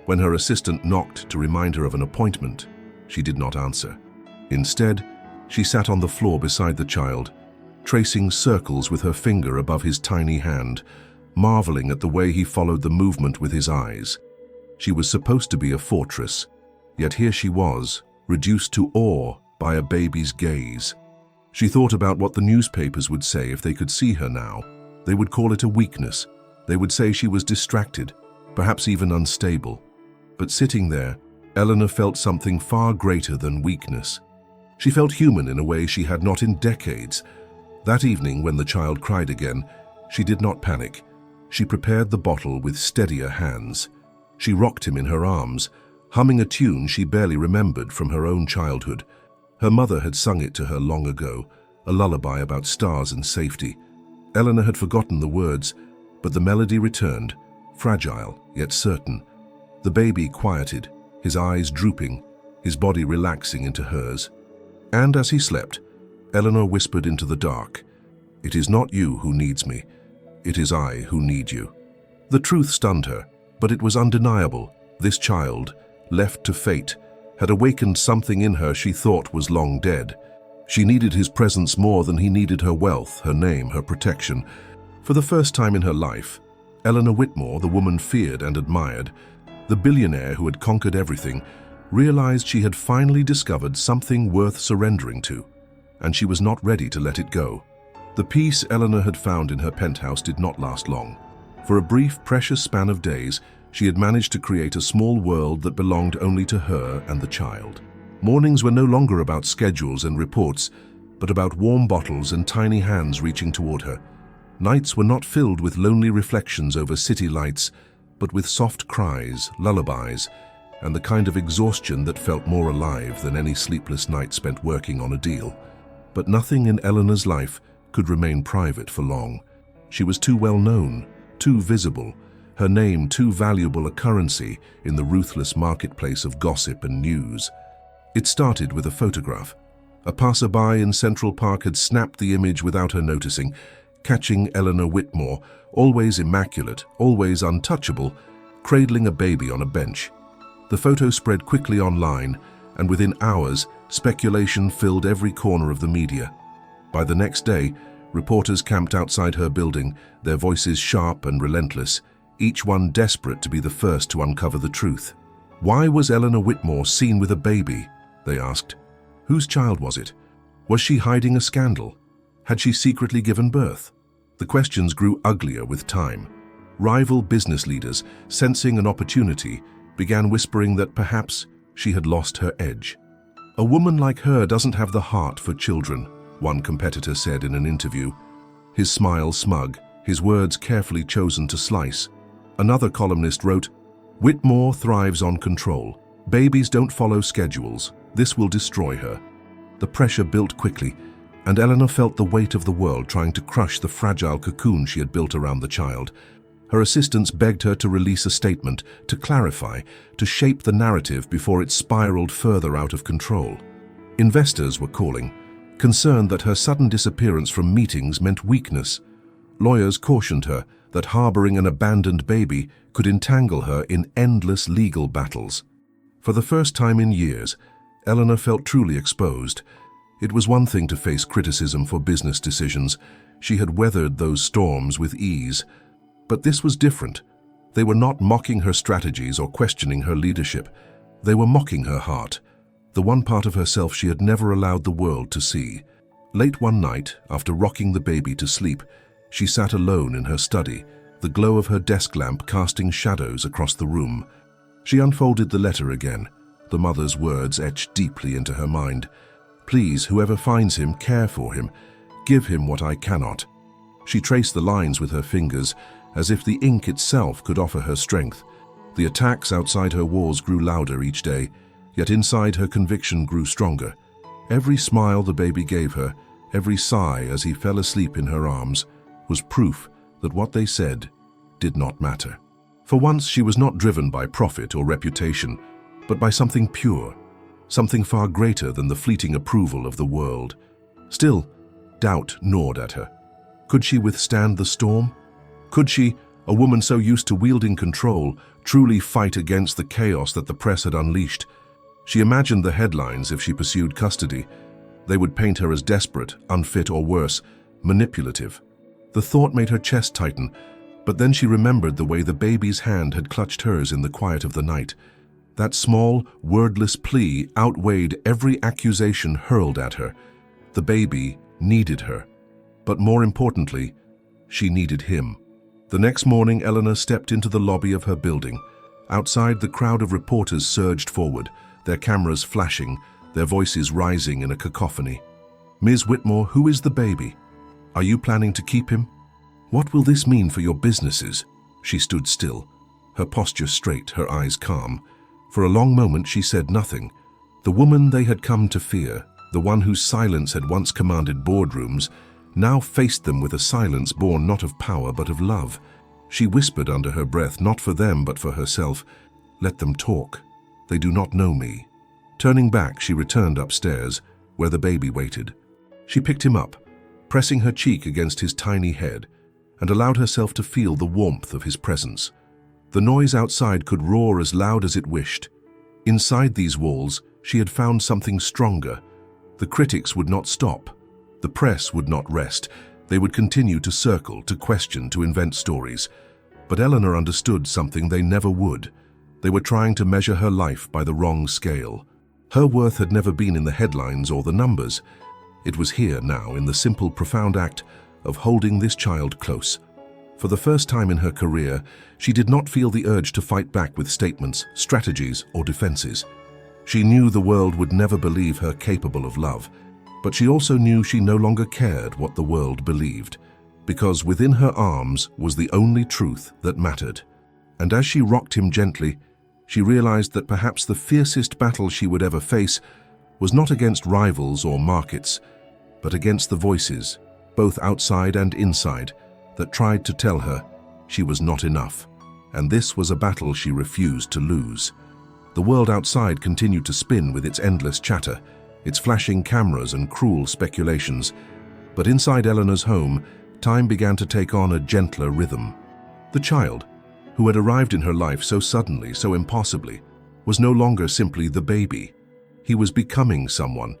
When her assistant knocked to remind her of an appointment, she did not answer. Instead, she sat on the floor beside the child, tracing circles with her finger above his tiny hand, marveling at the way he followed the movement with his eyes. She was supposed to be a fortress, yet here she was, reduced to awe by a baby's gaze. She thought about what the newspapers would say if they could see her now. They would call it a weakness. They would say she was distracted, perhaps even unstable. But sitting there, Eleanor felt something far greater than weakness. She felt human in a way she had not in decades. That evening, when the child cried again, she did not panic. She prepared the bottle with steadier hands. She rocked him in her arms, humming a tune she barely remembered from her own childhood. Her mother had sung it to her long ago, a lullaby about stars and safety. Eleanor had forgotten the words, but the melody returned, fragile yet certain. The baby quieted, his eyes drooping, his body relaxing into hers. And as he slept, Eleanor whispered into the dark, "It is not you who needs me. It is I who need you." The truth stunned her, but it was undeniable. This child, left to fate, had awakened something in her she thought was long dead. She needed his presence more than he needed her wealth, her name, her protection. For the first time in her life, Eleanor Whitmore, the woman feared and admired, the billionaire who had conquered everything, realized she had finally discovered something worth surrendering to, and she was not ready to let it go. The peace Eleanor had found in her penthouse did not last long. For a brief, precious span of days, she had managed to create a small world that belonged only to her and the child. Mornings were no longer about schedules and reports, but about warm bottles and tiny hands reaching toward her. Nights were not filled with lonely reflections over city lights, but with soft cries, lullabies, and the kind of exhaustion that felt more alive than any sleepless night spent working on a deal. But nothing in Eleanor's life could remain private for long. She was too well known, too visible, her name too valuable a currency in the ruthless marketplace of gossip and news. It started with a photograph. A passerby in Central Park had snapped the image without her noticing, catching Eleanor Whitmore, always immaculate, always untouchable, cradling a baby on a bench. The photo spread quickly online, and within hours, speculation filled every corner of the media. By the next day, reporters camped outside her building, their voices sharp and relentless, each one desperate to be the first to uncover the truth. Why was Eleanor Whitmore seen with a baby? They asked. Whose child was it? Was she hiding a scandal? Had she secretly given birth? The questions grew uglier with time. Rival business leaders, sensing an opportunity, began whispering that perhaps she had lost her edge. "A woman like her doesn't have the heart for children," one competitor said in an interview, his smile smug, his words carefully chosen to slice. Another columnist wrote, "Whitmore thrives on control. Babies don't follow schedules. This will destroy her." The pressure built quickly, and Eleanor felt the weight of the world trying to crush the fragile cocoon she had built around the child. Her assistants begged her to release a statement, to clarify, to shape the narrative before it spiraled further out of control. Investors were calling, concerned that her sudden disappearance from meetings meant weakness. Lawyers cautioned her that harboring an abandoned baby could entangle her in endless legal battles. For the first time in years, Eleanor felt truly exposed. It was one thing to face criticism for business decisions. She had weathered those storms with ease. But this was different. They were not mocking her strategies or questioning her leadership. They were mocking her heart, the one part of herself she had never allowed the world to see. Late one night, after rocking the baby to sleep, she sat alone in her study, the glow of her desk lamp casting shadows across the room. She unfolded the letter again, the mother's words etched deeply into her mind. "Please, whoever finds him, care for him. Give him what I cannot." She traced the lines with her fingers, as if the ink itself could offer her strength. The attacks outside her walls grew louder each day, yet inside her conviction grew stronger. Every smile the baby gave her, every sigh as he fell asleep in her arms, was proof that what they said did not matter. For once, she was not driven by profit or reputation, but by something pure, something far greater than the fleeting approval of the world. Still, doubt gnawed at her. Could she withstand the storm? Could she, a woman so used to wielding control, truly fight against the chaos that the press had unleashed? She imagined the headlines if she pursued custody. They would paint her as desperate, unfit, or worse, manipulative. The thought made her chest tighten, but then she remembered the way the baby's hand had clutched hers in the quiet of the night. That small, wordless plea outweighed every accusation hurled at her. The baby needed her. But more importantly, she needed him. The next morning, Eleanor stepped into the lobby of her building. Outside, the crowd of reporters surged forward, their cameras flashing, their voices rising in a cacophony. "Ms. Whitmore, who is the baby? Are you planning to keep him? What will this mean for your businesses?" She stood still, her posture straight, her eyes calm. For a long moment she said nothing. The woman they had come to fear, the one whose silence had once commanded boardrooms, now faced them with a silence born not of power but of love. She whispered under her breath, not for them but for herself, "Let them talk. They do not know me." Turning back, she returned upstairs, where the baby waited. She picked him up, pressing her cheek against his tiny head, and allowed herself to feel the warmth of his presence. The noise outside could roar as loud as it wished. Inside these walls, she had found something stronger. The critics would not stop. The press would not rest. They would continue to circle, to question, to invent stories. But Eleanor understood something they never would. They were trying to measure her life by the wrong scale. Her worth had never been in the headlines or the numbers. It was here now, in the simple, profound act of holding this child close. For the first time in her career, she did not feel the urge to fight back with statements, strategies, or defenses. She knew the world would never believe her capable of love, but she also knew she no longer cared what the world believed, because within her arms was the only truth that mattered. And as she rocked him gently, she realized that perhaps the fiercest battle she would ever face was not against rivals or markets, but against the voices, both outside and inside, that tried to tell her she was not enough. And this was a battle she refused to lose. The world outside continued to spin with its endless chatter, its flashing cameras and cruel speculations. But inside Eleanor's home, time began to take on a gentler rhythm. The child, who had arrived in her life so suddenly, so impossibly, was no longer simply the baby. He was becoming someone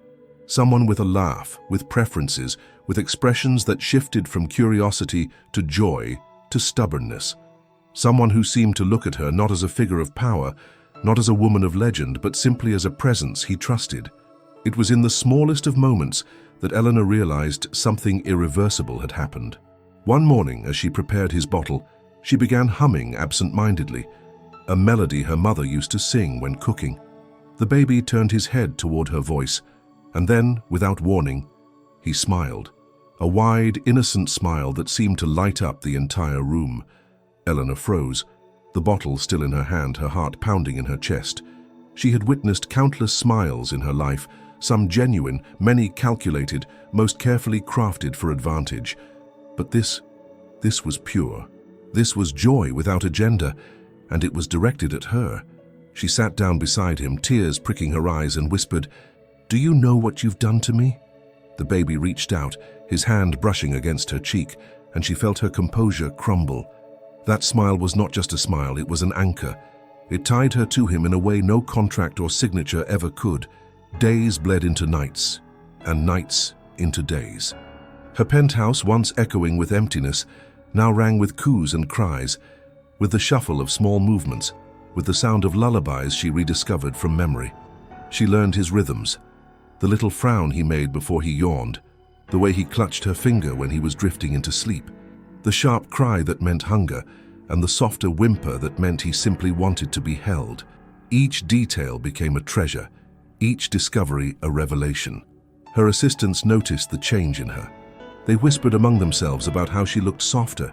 with a laugh, with preferences, with expressions that shifted from curiosity to joy to stubbornness. Someone who seemed to look at her not as a figure of power, not as a woman of legend, but simply as a presence he trusted. It was in the smallest of moments that Eleanor realized something irreversible had happened. One morning, as she prepared his bottle, she began humming absent-mindedly, a melody her mother used to sing when cooking. The baby turned his head toward her voice, and then, without warning, he smiled. A wide, innocent smile that seemed to light up the entire room. Eleanor froze, the bottle still in her hand, her heart pounding in her chest. She had witnessed countless smiles in her life, some genuine, many calculated, most carefully crafted for advantage. But this was pure. This was joy without agenda, and it was directed at her. She sat down beside him, tears pricking her eyes, and whispered, "Do you know what you've done to me?" The baby reached out, his hand brushing against her cheek, and she felt her composure crumble. That smile was not just a smile, it was an anchor. It tied her to him in a way no contract or signature ever could. Days bled into nights, and nights into days. Her penthouse, once echoing with emptiness, now rang with coos and cries, with the shuffle of small movements, with the sound of lullabies she rediscovered from memory. She learned his rhythms, the little frown he made before he yawned, the way he clutched her finger when he was drifting into sleep, the sharp cry that meant hunger, and the softer whimper that meant he simply wanted to be held. Each detail became a treasure, each discovery a revelation. Her assistants noticed the change in her. They whispered among themselves about how she looked softer,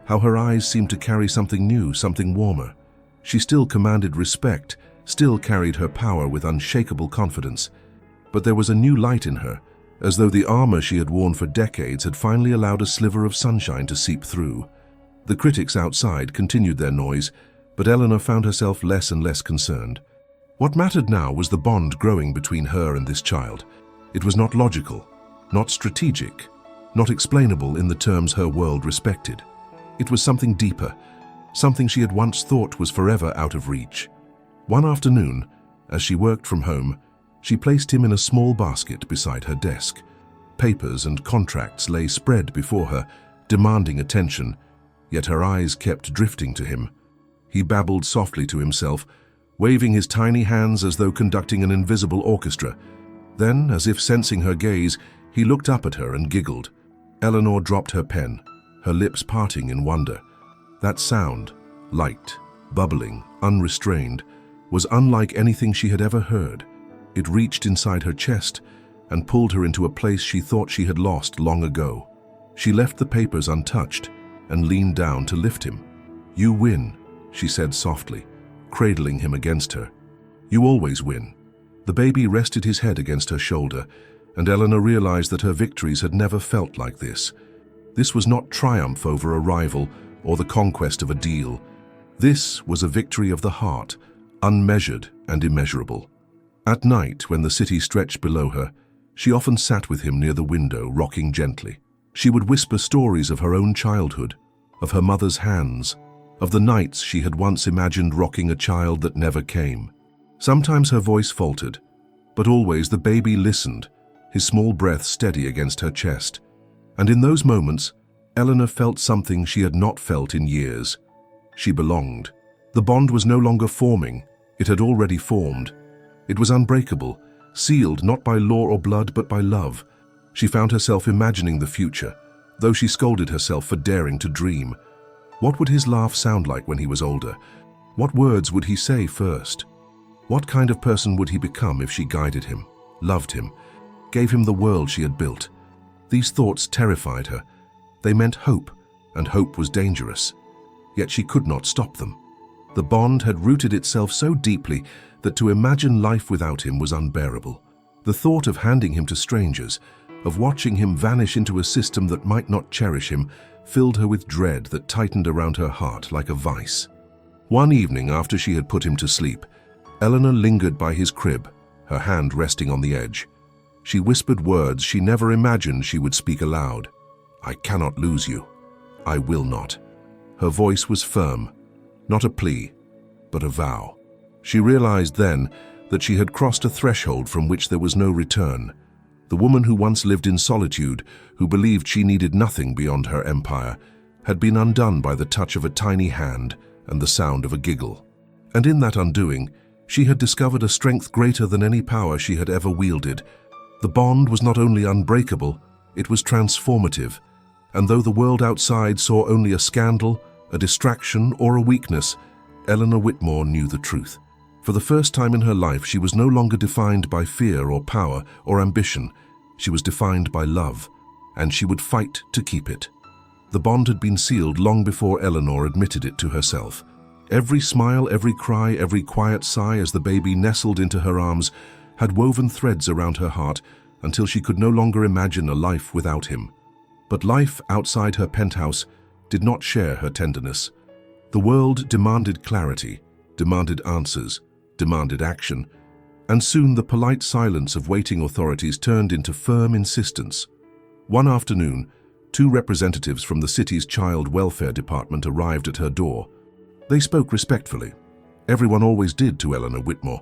how her eyes seemed to carry something new, something warmer. She still commanded respect, still carried her power with unshakable confidence. But there was a new light in her, as though the armor she had worn for decades had finally allowed a sliver of sunshine to seep through. The critics outside continued their noise, but Eleanor found herself less and less concerned. What mattered now was the bond growing between her and this child. It was not logical, not strategic, not explainable in the terms her world respected. It was something deeper, something she had once thought was forever out of reach. One afternoon, as she worked from home, she placed him in a small basket beside her desk. Papers and contracts lay spread before her, demanding attention, yet her eyes kept drifting to him. He babbled softly to himself, waving his tiny hands as though conducting an invisible orchestra. Then, as if sensing her gaze, he looked up at her and giggled. Eleanor dropped her pen, her lips parting in wonder. That sound, light, bubbling, unrestrained, was unlike anything she had ever heard. It reached inside her chest and pulled her into a place she thought she had lost long ago. She left the papers untouched and leaned down to lift him. "You win," she said softly, cradling him against her. "You always win." The baby rested his head against her shoulder, and Eleanor realized that her victories had never felt like this. This was not triumph over a rival or the conquest of a deal. This was a victory of the heart, unmeasured and immeasurable. At night, when the city stretched below her, she often sat with him near the window, rocking gently. She would whisper stories of her own childhood, of her mother's hands, of the nights she had once imagined rocking a child that never came. Sometimes her voice faltered, but always the baby listened, his small breath steady against her chest. And in those moments, Eleanor felt something she had not felt in years. She belonged. The bond was no longer forming, it had already formed. It was unbreakable, sealed not by law or blood but by love. She found herself imagining the future, though she scolded herself for daring to dream. What would his laugh sound like when he was older? What words would he say first? What kind of person would he become if she guided him, loved him, gave him the world she had built? These thoughts terrified her. They meant hope, and hope was dangerous. Yet she could not stop them. The bond had rooted itself so deeply that to imagine life without him was unbearable. The thought of handing him to strangers, of watching him vanish into a system that might not cherish him, filled her with dread that tightened around her heart like a vice. One evening after she had put him to sleep, Eleanor lingered by his crib, her hand resting on the edge. She whispered words she never imagined she would speak aloud. "I cannot lose you. I will not." Her voice was firm, not a plea, but a vow. She realized then that she had crossed a threshold from which there was no return. The woman who once lived in solitude, who believed she needed nothing beyond her empire, had been undone by the touch of a tiny hand and the sound of a giggle. And in that undoing, she had discovered a strength greater than any power she had ever wielded. The bond was not only unbreakable, it was transformative. And though the world outside saw only a scandal, a distraction, or a weakness, Eleanor Whitmore knew the truth. For the first time in her life, she was no longer defined by fear or power or ambition. She was defined by love, and she would fight to keep it. The bond had been sealed long before Eleanor admitted it to herself. Every smile, every cry, every quiet sigh as the baby nestled into her arms had woven threads around her heart until she could no longer imagine a life without him. But life outside her penthouse did not share her tenderness. The world demanded clarity, demanded answers, demanded action, and soon the polite silence of waiting authorities turned into firm insistence. One afternoon, 2 representatives from the city's child welfare department arrived at her door. They spoke respectfully. Everyone always did to Eleanor Whitmore,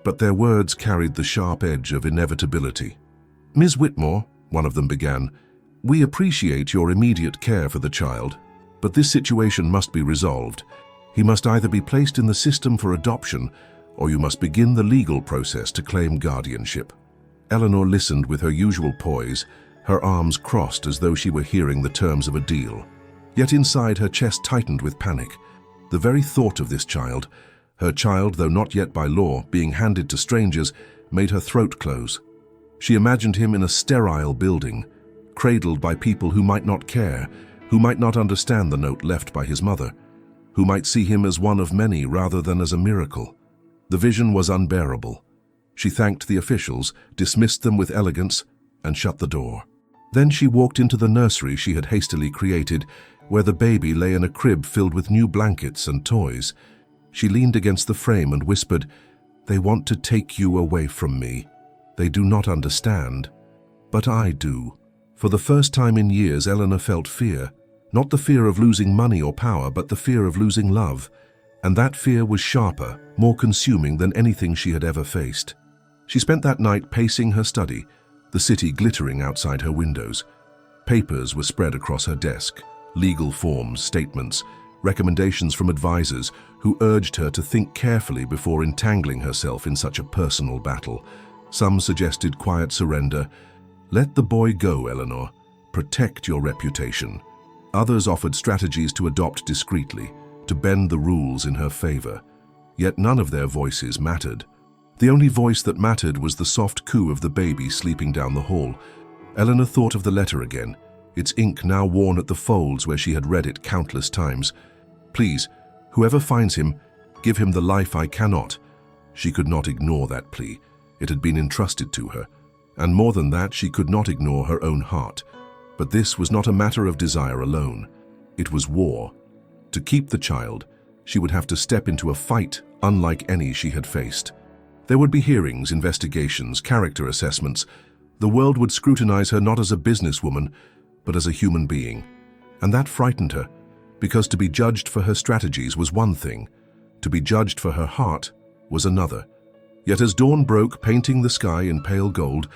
but their words carried the sharp edge of inevitability. "Ms. Whitmore," one of them began, "we appreciate your immediate care for the child, but this situation must be resolved. He must either be placed in the system for adoption, or you must begin the legal process to claim guardianship." Eleanor listened with her usual poise, her arms crossed as though she were hearing the terms of a deal. Yet inside her chest tightened with panic. The very thought of this child, her child though not yet by law, being handed to strangers, made her throat close. She imagined him in a sterile building, cradled by people who might not care, who might not understand the note left by his mother, who might see him as one of many rather than as a miracle. The vision was unbearable. She thanked the officials, dismissed them with elegance, and shut the door. Then she walked into the nursery she had hastily created, where the baby lay in a crib filled with new blankets and toys. She leaned against the frame and whispered, "They want to take you away from me. They do not understand. But I do." For the first time in years, Eleanor felt fear. Not the fear of losing money or power, but the fear of losing love. And that fear was sharper, more consuming than anything she had ever faced. She spent that night pacing her study, the city glittering outside her windows. Papers were spread across her desk, legal forms, statements, recommendations from advisors who urged her to think carefully before entangling herself in such a personal battle. Some suggested quiet surrender. Let the boy go, Eleanor. Protect your reputation. Others offered strategies to adopt discreetly, to bend the rules in her favor. Yet none of their voices mattered. The only voice that mattered was the soft coo of the baby sleeping down the hall. Eleanor thought of the letter again, its ink now worn at the folds where she had read it countless times. "Please, whoever finds him, give him the life I cannot." She could not ignore that plea. It had been entrusted to her. And more than that, she could not ignore her own heart. But this was not a matter of desire alone. It was war. To keep the child, she would have to step into a fight unlike any she had faced. There would be hearings, investigations, character assessments. The world would scrutinize her not as a businesswoman, but as a human being. And that frightened her, because to be judged for her strategies was one thing. To be judged for her heart was another. Yet as dawn broke, painting the sky in pale gold,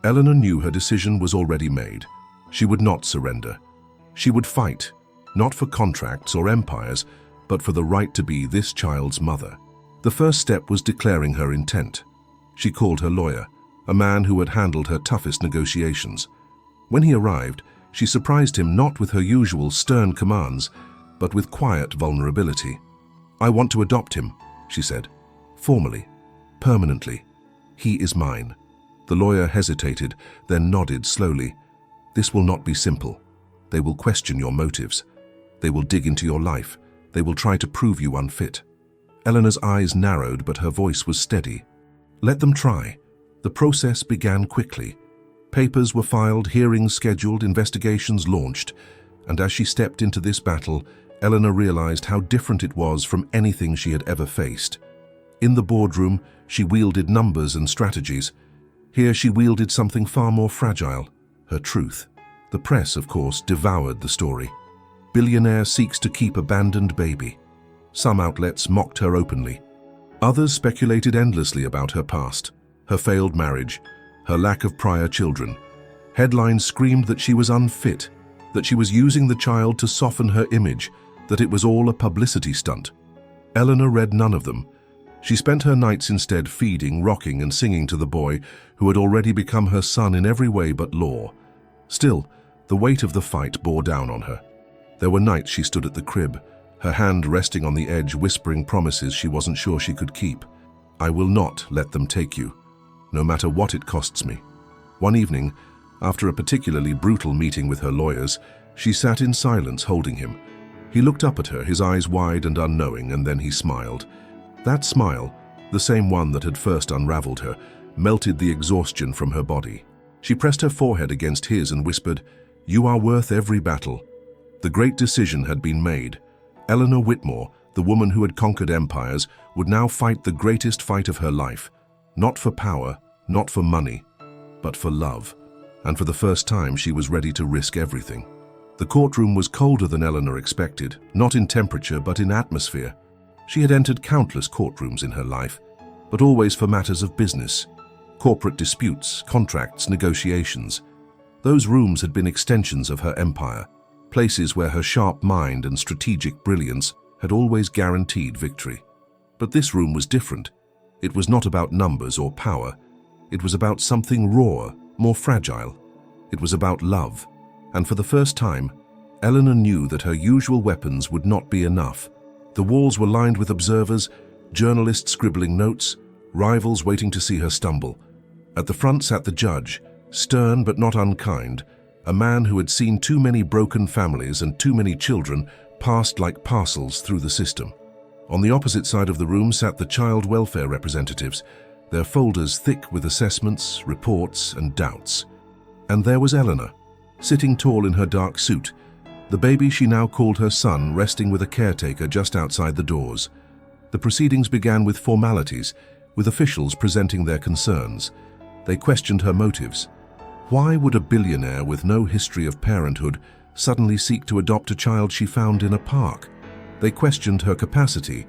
Eleanor knew her decision was already made. She would not surrender. She would fight, not for contracts or empires, but for the right to be this child's mother. The first step was declaring her intent. She called her lawyer, a man who had handled her toughest negotiations. When he arrived, she surprised him not with her usual stern commands, but with quiet vulnerability. "I want to adopt him," she said, formally, permanently. "He is mine." The lawyer hesitated, then nodded slowly. "This will not be simple. They will question your motives. They will dig into your life. They will try to prove you unfit." Eleanor's eyes narrowed, but her voice was steady. "Let them try." The process began quickly. Papers were filed, hearings scheduled, investigations launched. And as she stepped into this battle, Eleanor realized how different it was from anything she had ever faced. In the boardroom, she wielded numbers and strategies. Here she wielded something far more fragile, her truth. The press, of course, devoured the story. Billionaire seeks to keep abandoned baby. Some outlets mocked her openly. Others speculated endlessly about her past, her failed marriage, her lack of prior children. Headlines screamed that she was unfit, that she was using the child to soften her image, that it was all a publicity stunt. Eleanor read none of them. She spent her nights instead feeding, rocking, and singing to the boy who had already become her son in every way but law. Still, the weight of the fight bore down on her. There were nights she stood at the crib, her hand resting on the edge, whispering promises she wasn't sure she could keep. "I will not let them take you, no matter what it costs me." One evening, after a particularly brutal meeting with her lawyers, she sat in silence holding him. He looked up at her, his eyes wide and unknowing, and then he smiled. That smile, the same one that had first unraveled her, melted the exhaustion from her body. She pressed her forehead against his and whispered, "You are worth every battle." The great decision had been made. Eleanor Whitmore, the woman who had conquered empires, would now fight the greatest fight of her life. Not for power, not for money, but for love. And for the first time, she was ready to risk everything. The courtroom was colder than Eleanor expected, not in temperature, but in atmosphere. She had entered countless courtrooms in her life, but always for matters of business. Corporate disputes, contracts, negotiations. Those rooms had been extensions of her empire, places where her sharp mind and strategic brilliance had always guaranteed victory. But this room was different. It was not about numbers or power. It was about something rawer, more fragile. It was about love. And for the first time, Eleanor knew that her usual weapons would not be enough. The walls were lined with observers, journalists scribbling notes, rivals waiting to see her stumble. At the front sat the judge, stern but not unkind, a man who had seen too many broken families and too many children passed like parcels through the system. On the opposite side of the room sat the child welfare representatives, their folders thick with assessments, reports, and doubts. And there was Eleanor, sitting tall in her dark suit, the baby she now called her son resting with a caretaker just outside the doors. The proceedings began with formalities, with officials presenting their concerns. They questioned her motives. Why would a billionaire with no history of parenthood suddenly seek to adopt a child she found in a park? They questioned her capacity.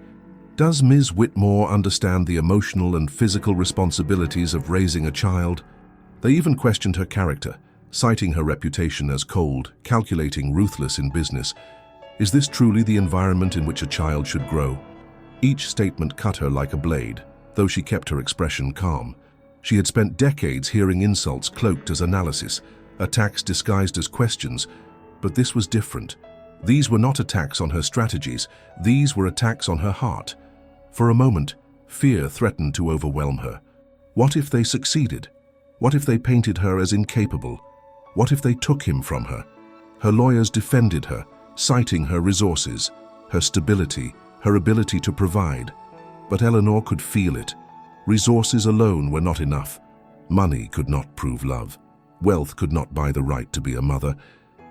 Does Ms. Whitmore understand the emotional and physical responsibilities of raising a child? They even questioned her character, citing her reputation as cold, calculating, ruthless in business. Is this truly the environment in which a child should grow? Each statement cut her like a blade, though she kept her expression calm. She had spent decades hearing insults cloaked as analysis, attacks disguised as questions, but this was different. These were not attacks on her strategies, these were attacks on her heart. For a moment, fear threatened to overwhelm her. What if they succeeded? What if they painted her as incapable? What if they took him from her? Her lawyers defended her, citing her resources, her stability, her ability to provide. But Eleanor could feel it. Resources alone were not enough. Money could not prove love. Wealth could not buy the right to be a mother.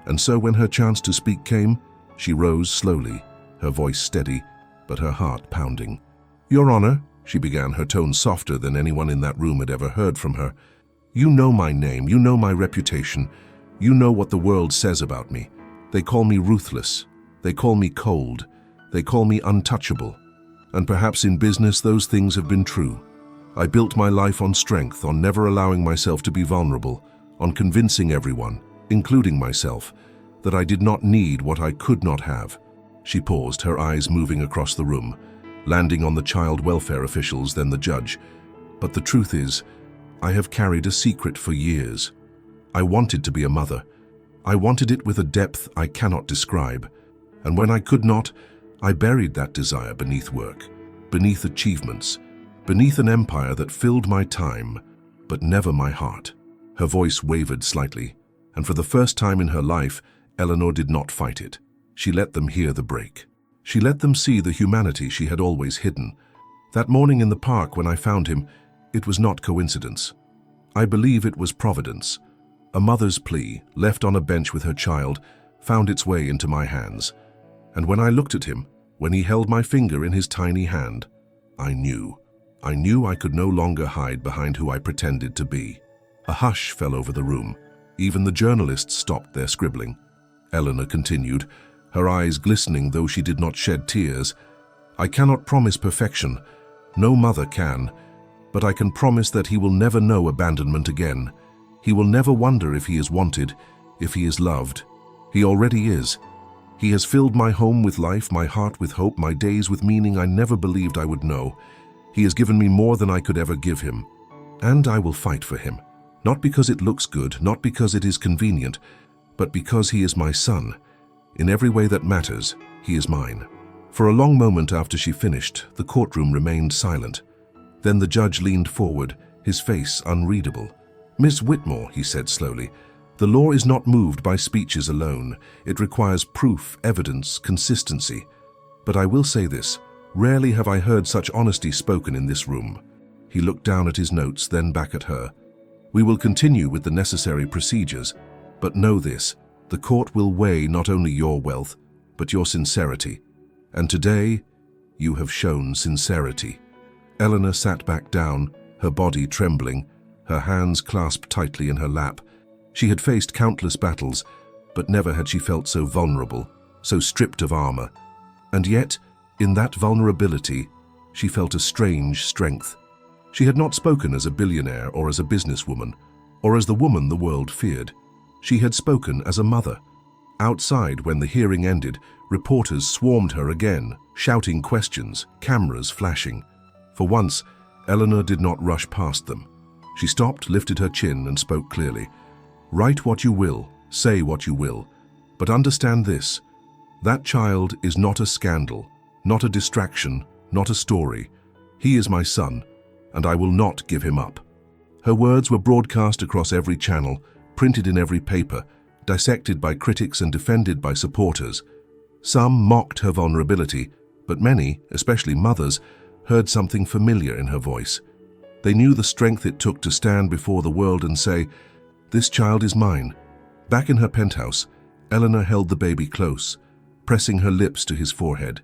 And so when her chance to speak came, she rose slowly, her voice steady, but her heart pounding. "Your Honor," she began, her tone softer than anyone in that room had ever heard from her. "You know my name, you know my reputation, you know what the world says about me. They call me ruthless, they call me cold, they call me untouchable. And perhaps in business those things have been true. I built my life on strength, on never allowing myself to be vulnerable, on convincing everyone, including myself, that I did not need what I could not have." She paused, her eyes moving across the room, landing on the child welfare officials, then the judge. "But the truth is, I have carried a secret for years. I wanted to be a mother. I wanted it with a depth I cannot describe. And when I could not, I buried that desire beneath work, beneath achievements, beneath an empire that filled my time, but never my heart." Her voice wavered slightly, and for the first time in her life, Eleanor did not fight it. She let them hear the break. She let them see the humanity she had always hidden. "That morning in the park when I found him, it was not coincidence. I believe it was providence. A mother's plea, left on a bench with her child, found its way into my hands. And when I looked at him, when he held my finger in his tiny hand, I knew I could no longer hide behind who I pretended to be." A hush fell over the room. Even the journalists stopped their scribbling. Eleanor continued, her eyes glistening though she did not shed tears. "I cannot promise perfection. No mother can. But I can promise that he will never know abandonment again. He will never wonder if he is wanted, if he is loved. He already is. He has filled my home with life, my heart with hope, my days with meaning I never believed I would know. He has given me more than I could ever give him. And I will fight for him. Not because it looks good, not because it is convenient, but because he is my son. In every way that matters, he is mine." For a long moment after she finished, the courtroom remained silent. Then the judge leaned forward, his face unreadable. "Miss Whitmore," he said slowly, "the law is not moved by speeches alone. It requires proof, evidence, consistency. But I will say this, rarely have I heard such honesty spoken in this room." He looked down at his notes, then back at her. "We will continue with the necessary procedures, but know this, the court will weigh not only your wealth, but your sincerity. And today, you have shown sincerity." Eleanor sat back down, her body trembling, her hands clasped tightly in her lap. She had faced countless battles, but never had she felt so vulnerable, so stripped of armor. And yet, in that vulnerability, she felt a strange strength. She had not spoken as a billionaire or as a businesswoman, or as the woman the world feared. She had spoken as a mother. Outside, when the hearing ended, reporters swarmed her again, shouting questions, cameras flashing. For once, Eleanor did not rush past them. She stopped, lifted her chin, and spoke clearly. "Write what you will, say what you will, but understand this. That child is not a scandal, not a distraction, not a story. He is my son, and I will not give him up." Her words were broadcast across every channel, printed in every paper, dissected by critics and defended by supporters. Some mocked her vulnerability, but many, especially mothers, heard something familiar in her voice. They knew the strength it took to stand before the world and say, "This child is mine." Back in her penthouse, Eleanor held the baby close, pressing her lips to his forehead.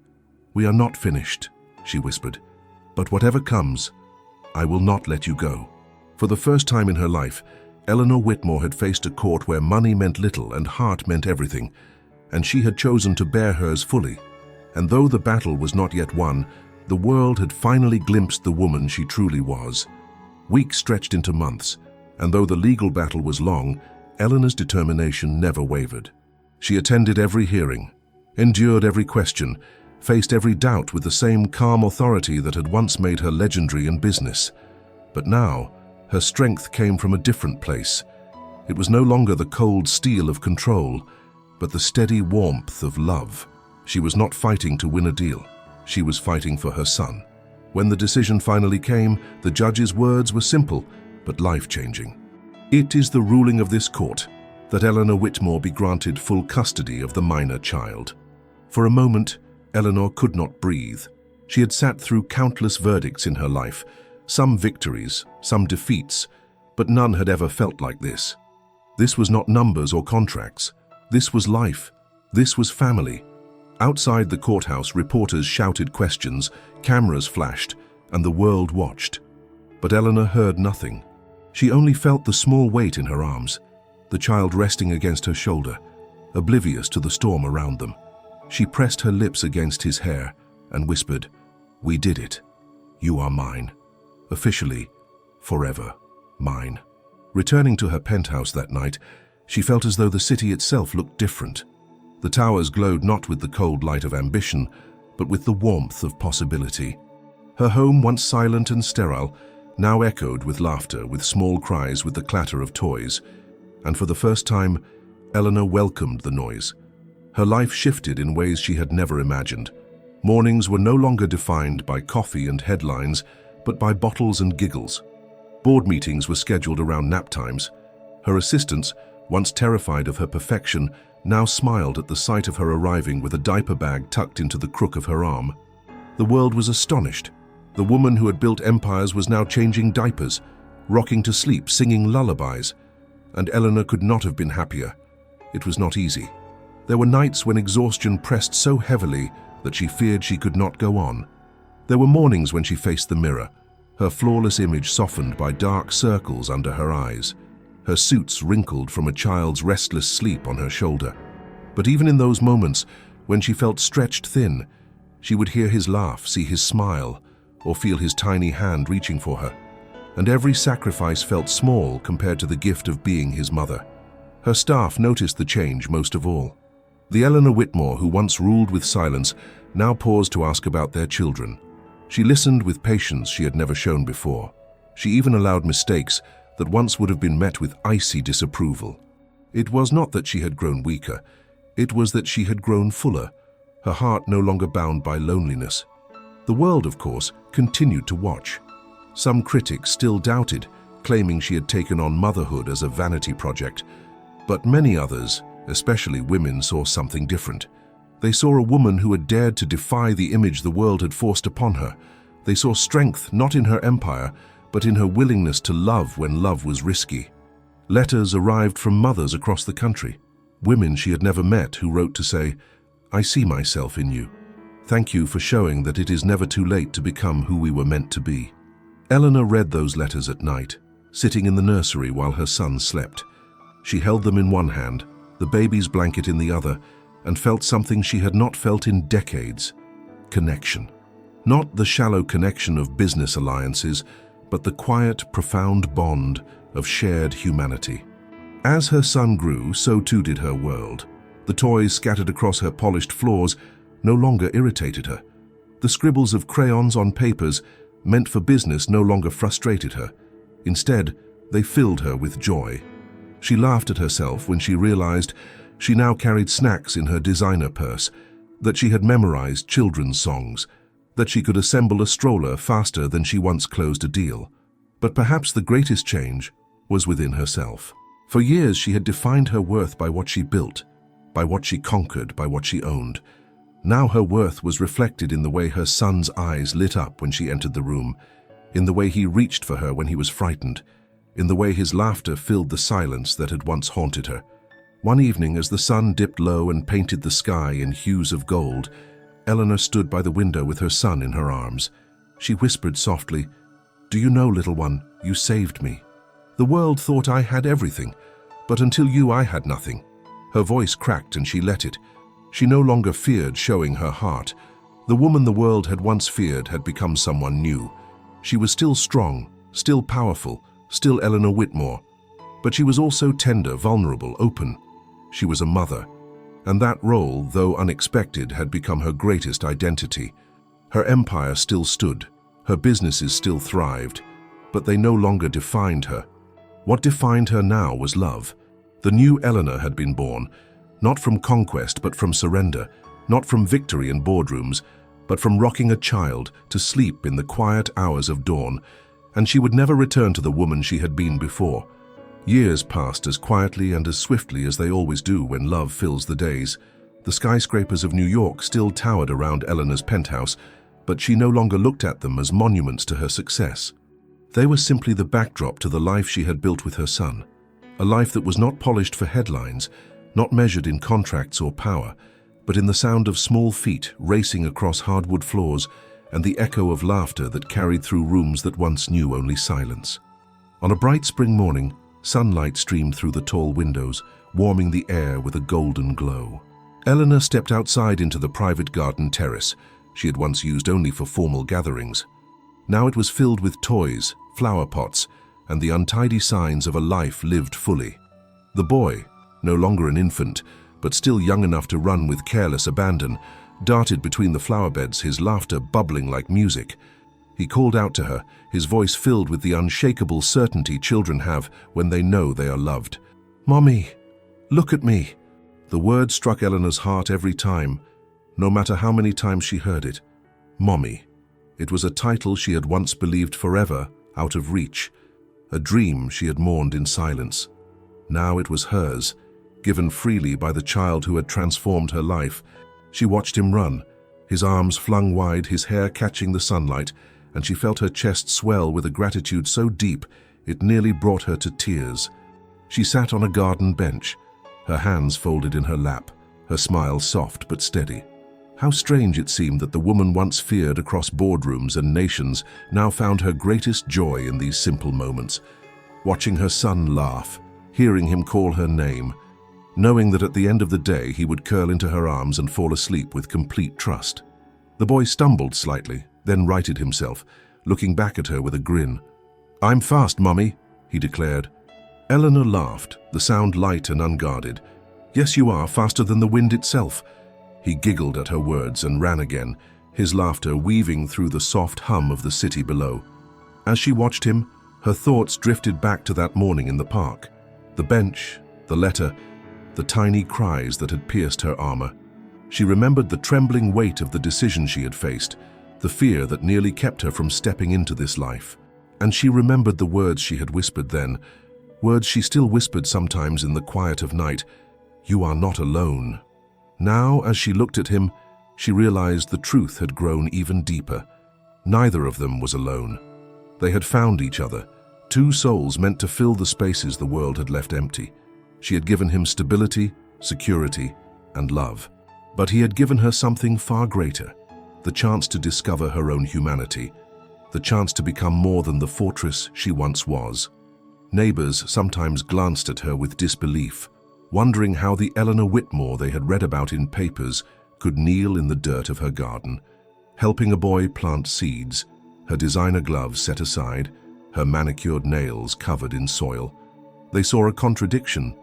"We are not finished," she whispered, "but whatever comes, I will not let you go." For the first time in her life, Eleanor Whitmore had faced a court where money meant little and heart meant everything, and she had chosen to bear hers fully. And though the battle was not yet won, the world had finally glimpsed the woman she truly was. Weeks stretched into months, and though the legal battle was long, Eleanor's determination never wavered. She attended every hearing, endured every question, faced every doubt with the same calm authority that had once made her legendary in business. But now, her strength came from a different place. It was no longer the cold steel of control, but the steady warmth of love. She was not fighting to win a deal. She was fighting for her son. When the decision finally came, the judge's words were simple, but life-changing. "It is the ruling of this court that Eleanor Whitmore be granted full custody of the minor child." For a moment, Eleanor could not breathe. She had sat through countless verdicts in her life, some victories, some defeats, but none had ever felt like this. This was not numbers or contracts. This was life. This was family. Outside the courthouse, reporters shouted questions, cameras flashed, and the world watched. But Eleanor heard nothing. She only felt the small weight in her arms, the child resting against her shoulder, oblivious to the storm around them. She pressed her lips against his hair and whispered, "We did it. You are mine. Officially, forever, mine." Returning to her penthouse that night, she felt as though the city itself looked different. The towers glowed not with the cold light of ambition, but with the warmth of possibility. Her home, once silent and sterile, now echoed with laughter, with small cries, with the clatter of toys. And for the first time, Eleanor welcomed the noise. Her life shifted in ways she had never imagined. Mornings were no longer defined by coffee and headlines, but by bottles and giggles. Board meetings were scheduled around nap times. Her assistants, once terrified of her perfection, now smiled at the sight of her arriving with a diaper bag tucked into the crook of her arm. The world was astonished. The woman who had built empires was now changing diapers, rocking to sleep, singing lullabies. And Eleanor could not have been happier. It was not easy. There were nights when exhaustion pressed so heavily that she feared she could not go on. There were mornings when she faced the mirror, her flawless image softened by dark circles under her eyes, her suits wrinkled from a child's restless sleep on her shoulder. But even in those moments, when she felt stretched thin, she would hear his laugh, see his smile, or feel his tiny hand reaching for her. And every sacrifice felt small compared to the gift of being his mother. Her staff noticed the change most of all. The Eleanor Whitmore who once ruled with silence now paused to ask about their children. She listened with patience she had never shown before. She even allowed mistakes that once would have been met with icy disapproval. It was not that she had grown weaker, it was that she had grown fuller, her heart no longer bound by loneliness. The world, of course, continued to watch. Some critics still doubted, claiming she had taken on motherhood as a vanity project. But many others, especially women, saw something different. They saw a woman who had dared to defy the image the world had forced upon her. They saw strength not in her empire, but in her willingness to love when love was risky. Letters arrived from mothers across the country, women she had never met who wrote to say, "I see myself in you. Thank you for showing that it is never too late to become who we were meant to be." Eleanor read those letters at night, sitting in the nursery while her son slept. She held them in one hand, the baby's blanket in the other, and felt something she had not felt in decades: connection. Not the shallow connection of business alliances, but the quiet, profound bond of shared humanity. As her son grew, so too did her world. The toys scattered across her polished floors no longer irritated her. The scribbles of crayons on papers meant for business no longer frustrated her. Instead, they filled her with joy. She laughed at herself when she realized she now carried snacks in her designer purse, that she had memorized children's songs, that she could assemble a stroller faster than she once closed a deal. But perhaps the greatest change was within herself. For years she had defined her worth by what she built, by what she conquered, by what she owned. Now her worth was reflected in the way her son's eyes lit up when she entered the room, in the way he reached for her when he was frightened, in the way his laughter filled the silence that had once haunted her. One evening, as the sun dipped low and painted the sky in hues of gold, Eleanor stood by the window with her son in her arms. She whispered softly, "Do you know, little one, you saved me. The world thought I had everything, but until you I had nothing." Her voice cracked and she let it. She no longer feared showing her heart. The woman the world had once feared had become someone new. She was still strong, still powerful, still Eleanor Whitmore. But she was also tender, vulnerable, open. She was a mother. And that role, though unexpected, had become her greatest identity. Her empire still stood. Her businesses still thrived. But they no longer defined her. What defined her now was love. The new Eleanor had been born, not from conquest but from surrender, not from victory in boardrooms, but from rocking a child to sleep in the quiet hours of dawn, and she would never return to the woman she had been before. Years passed as quietly and as swiftly as they always do when love fills the days. The skyscrapers of New York still towered around Eleanor's penthouse, but she no longer looked at them as monuments to her success. They were simply the backdrop to the life she had built with her son, a life that was not polished for headlines, not measured in contracts or power, but in the sound of small feet racing across hardwood floors and the echo of laughter that carried through rooms that once knew only silence. On a bright spring morning, sunlight streamed through the tall windows, warming the air with a golden glow. Eleanor stepped outside into the private garden terrace she had once used only for formal gatherings. Now it was filled with toys, flower pots, and the untidy signs of a life lived fully. The boy, no longer an infant, but still young enough to run with careless abandon, darted between the flower beds, his laughter bubbling like music. He called out to her, his voice filled with the unshakable certainty children have when they know they are loved. "Mommy, look at me." The word struck Eleanor's heart every time, no matter how many times she heard it. Mommy. It was a title she had once believed forever out of reach, a dream she had mourned in silence. Now it was hers, given freely by the child who had transformed her life. She watched him run, his arms flung wide, his hair catching the sunlight, and she felt her chest swell with a gratitude so deep it nearly brought her to tears. She sat on a garden bench, her hands folded in her lap, her smile soft but steady. How strange it seemed that the woman once feared across boardrooms and nations now found her greatest joy in these simple moments. Watching her son laugh, hearing him call her name, knowing that at the end of the day he would curl into her arms and fall asleep with complete trust. The boy stumbled slightly, then righted himself, looking back at her with a grin. "I'm fast, Mummy," he declared. Eleanor laughed, the sound light and unguarded. "Yes, you are, faster than the wind itself." He giggled at her words and ran again, his laughter weaving through the soft hum of the city below. As she watched him, her thoughts drifted back to that morning in the park. The bench, the letter, the tiny cries that had pierced her armor. She remembered the trembling weight of the decision she had faced, the fear that nearly kept her from stepping into this life. And she remembered the words she had whispered then, words she still whispered sometimes in the quiet of night. "You are not alone." Now, as she looked at him, she realized the truth had grown even deeper. Neither of them was alone. They had found each other, two souls meant to fill the spaces the world had left empty. She had given him stability, security, and love. But he had given her something far greater, the chance to discover her own humanity, the chance to become more than the fortress she once was. Neighbors sometimes glanced at her with disbelief, wondering how the Eleanor Whitmore they had read about in papers could kneel in the dirt of her garden, helping a boy plant seeds, her designer gloves set aside, her manicured nails covered in soil. They saw a contradiction,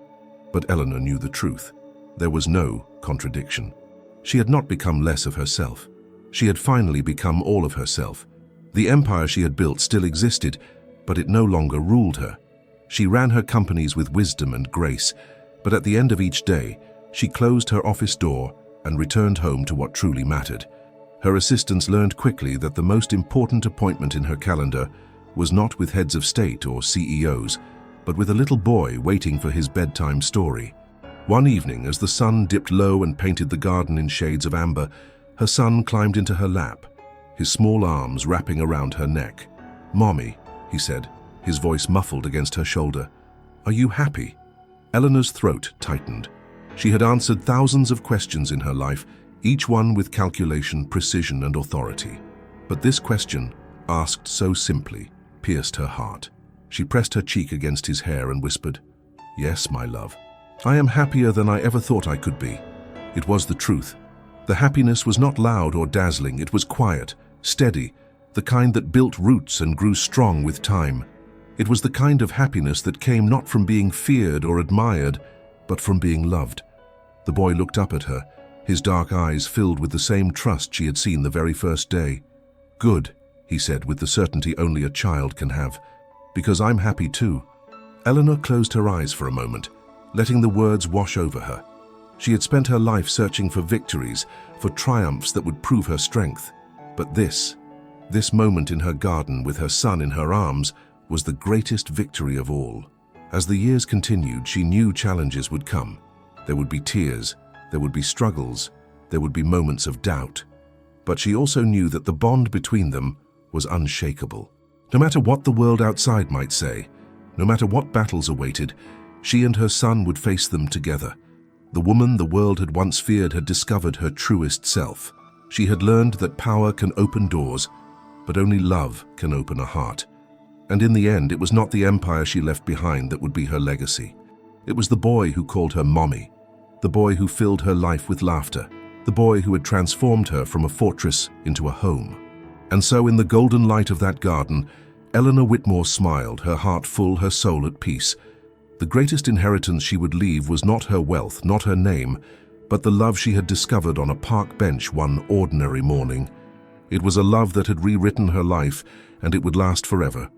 but Eleanor knew the truth. There was no contradiction. She had not become less of herself. She had finally become all of herself. The empire she had built still existed, but it no longer ruled her. She ran her companies with wisdom and grace, but at the end of each day, she closed her office door and returned home to what truly mattered. Her assistants learned quickly that the most important appointment in her calendar was not with heads of state or CEOs, but with a little boy waiting for his bedtime story. One evening, as the sun dipped low and painted the garden in shades of amber, her son climbed into her lap, his small arms wrapping around her neck. "Mommy," he said, his voice muffled against her shoulder, "are you happy?" Eleanor's throat tightened. She had answered thousands of questions in her life, each one with calculation, precision, and authority. But this question, asked so simply, pierced her heart. She pressed her cheek against his hair and whispered, "Yes, my love. I am happier than I ever thought I could be." It was the truth. The happiness was not loud or dazzling, it was quiet, steady, the kind that built roots and grew strong with time. It was the kind of happiness that came not from being feared or admired, but from being loved. The boy looked up at her, his dark eyes filled with the same trust she had seen the very first day. "Good," he said with the certainty only a child can have, "because I'm happy too." Eleanor closed her eyes for a moment, letting the words wash over her. She had spent her life searching for victories, for triumphs that would prove her strength. But this moment in her garden with her son in her arms, was the greatest victory of all. As the years continued, she knew challenges would come. There would be tears, there would be struggles, there would be moments of doubt. But she also knew that the bond between them was unshakable. No matter what the world outside might say, no matter what battles awaited, she and her son would face them together. The woman the world had once feared had discovered her truest self. She had learned that power can open doors, but only love can open a heart. And in the end, it was not the empire she left behind that would be her legacy. It was the boy who called her mommy, the boy who filled her life with laughter, the boy who had transformed her from a fortress into a home. And so in the golden light of that garden, Eleanor Whitmore smiled, her heart full, her soul at peace. The greatest inheritance she would leave was not her wealth, not her name, but the love she had discovered on a park bench one ordinary morning. It was a love that had rewritten her life, and it would last forever.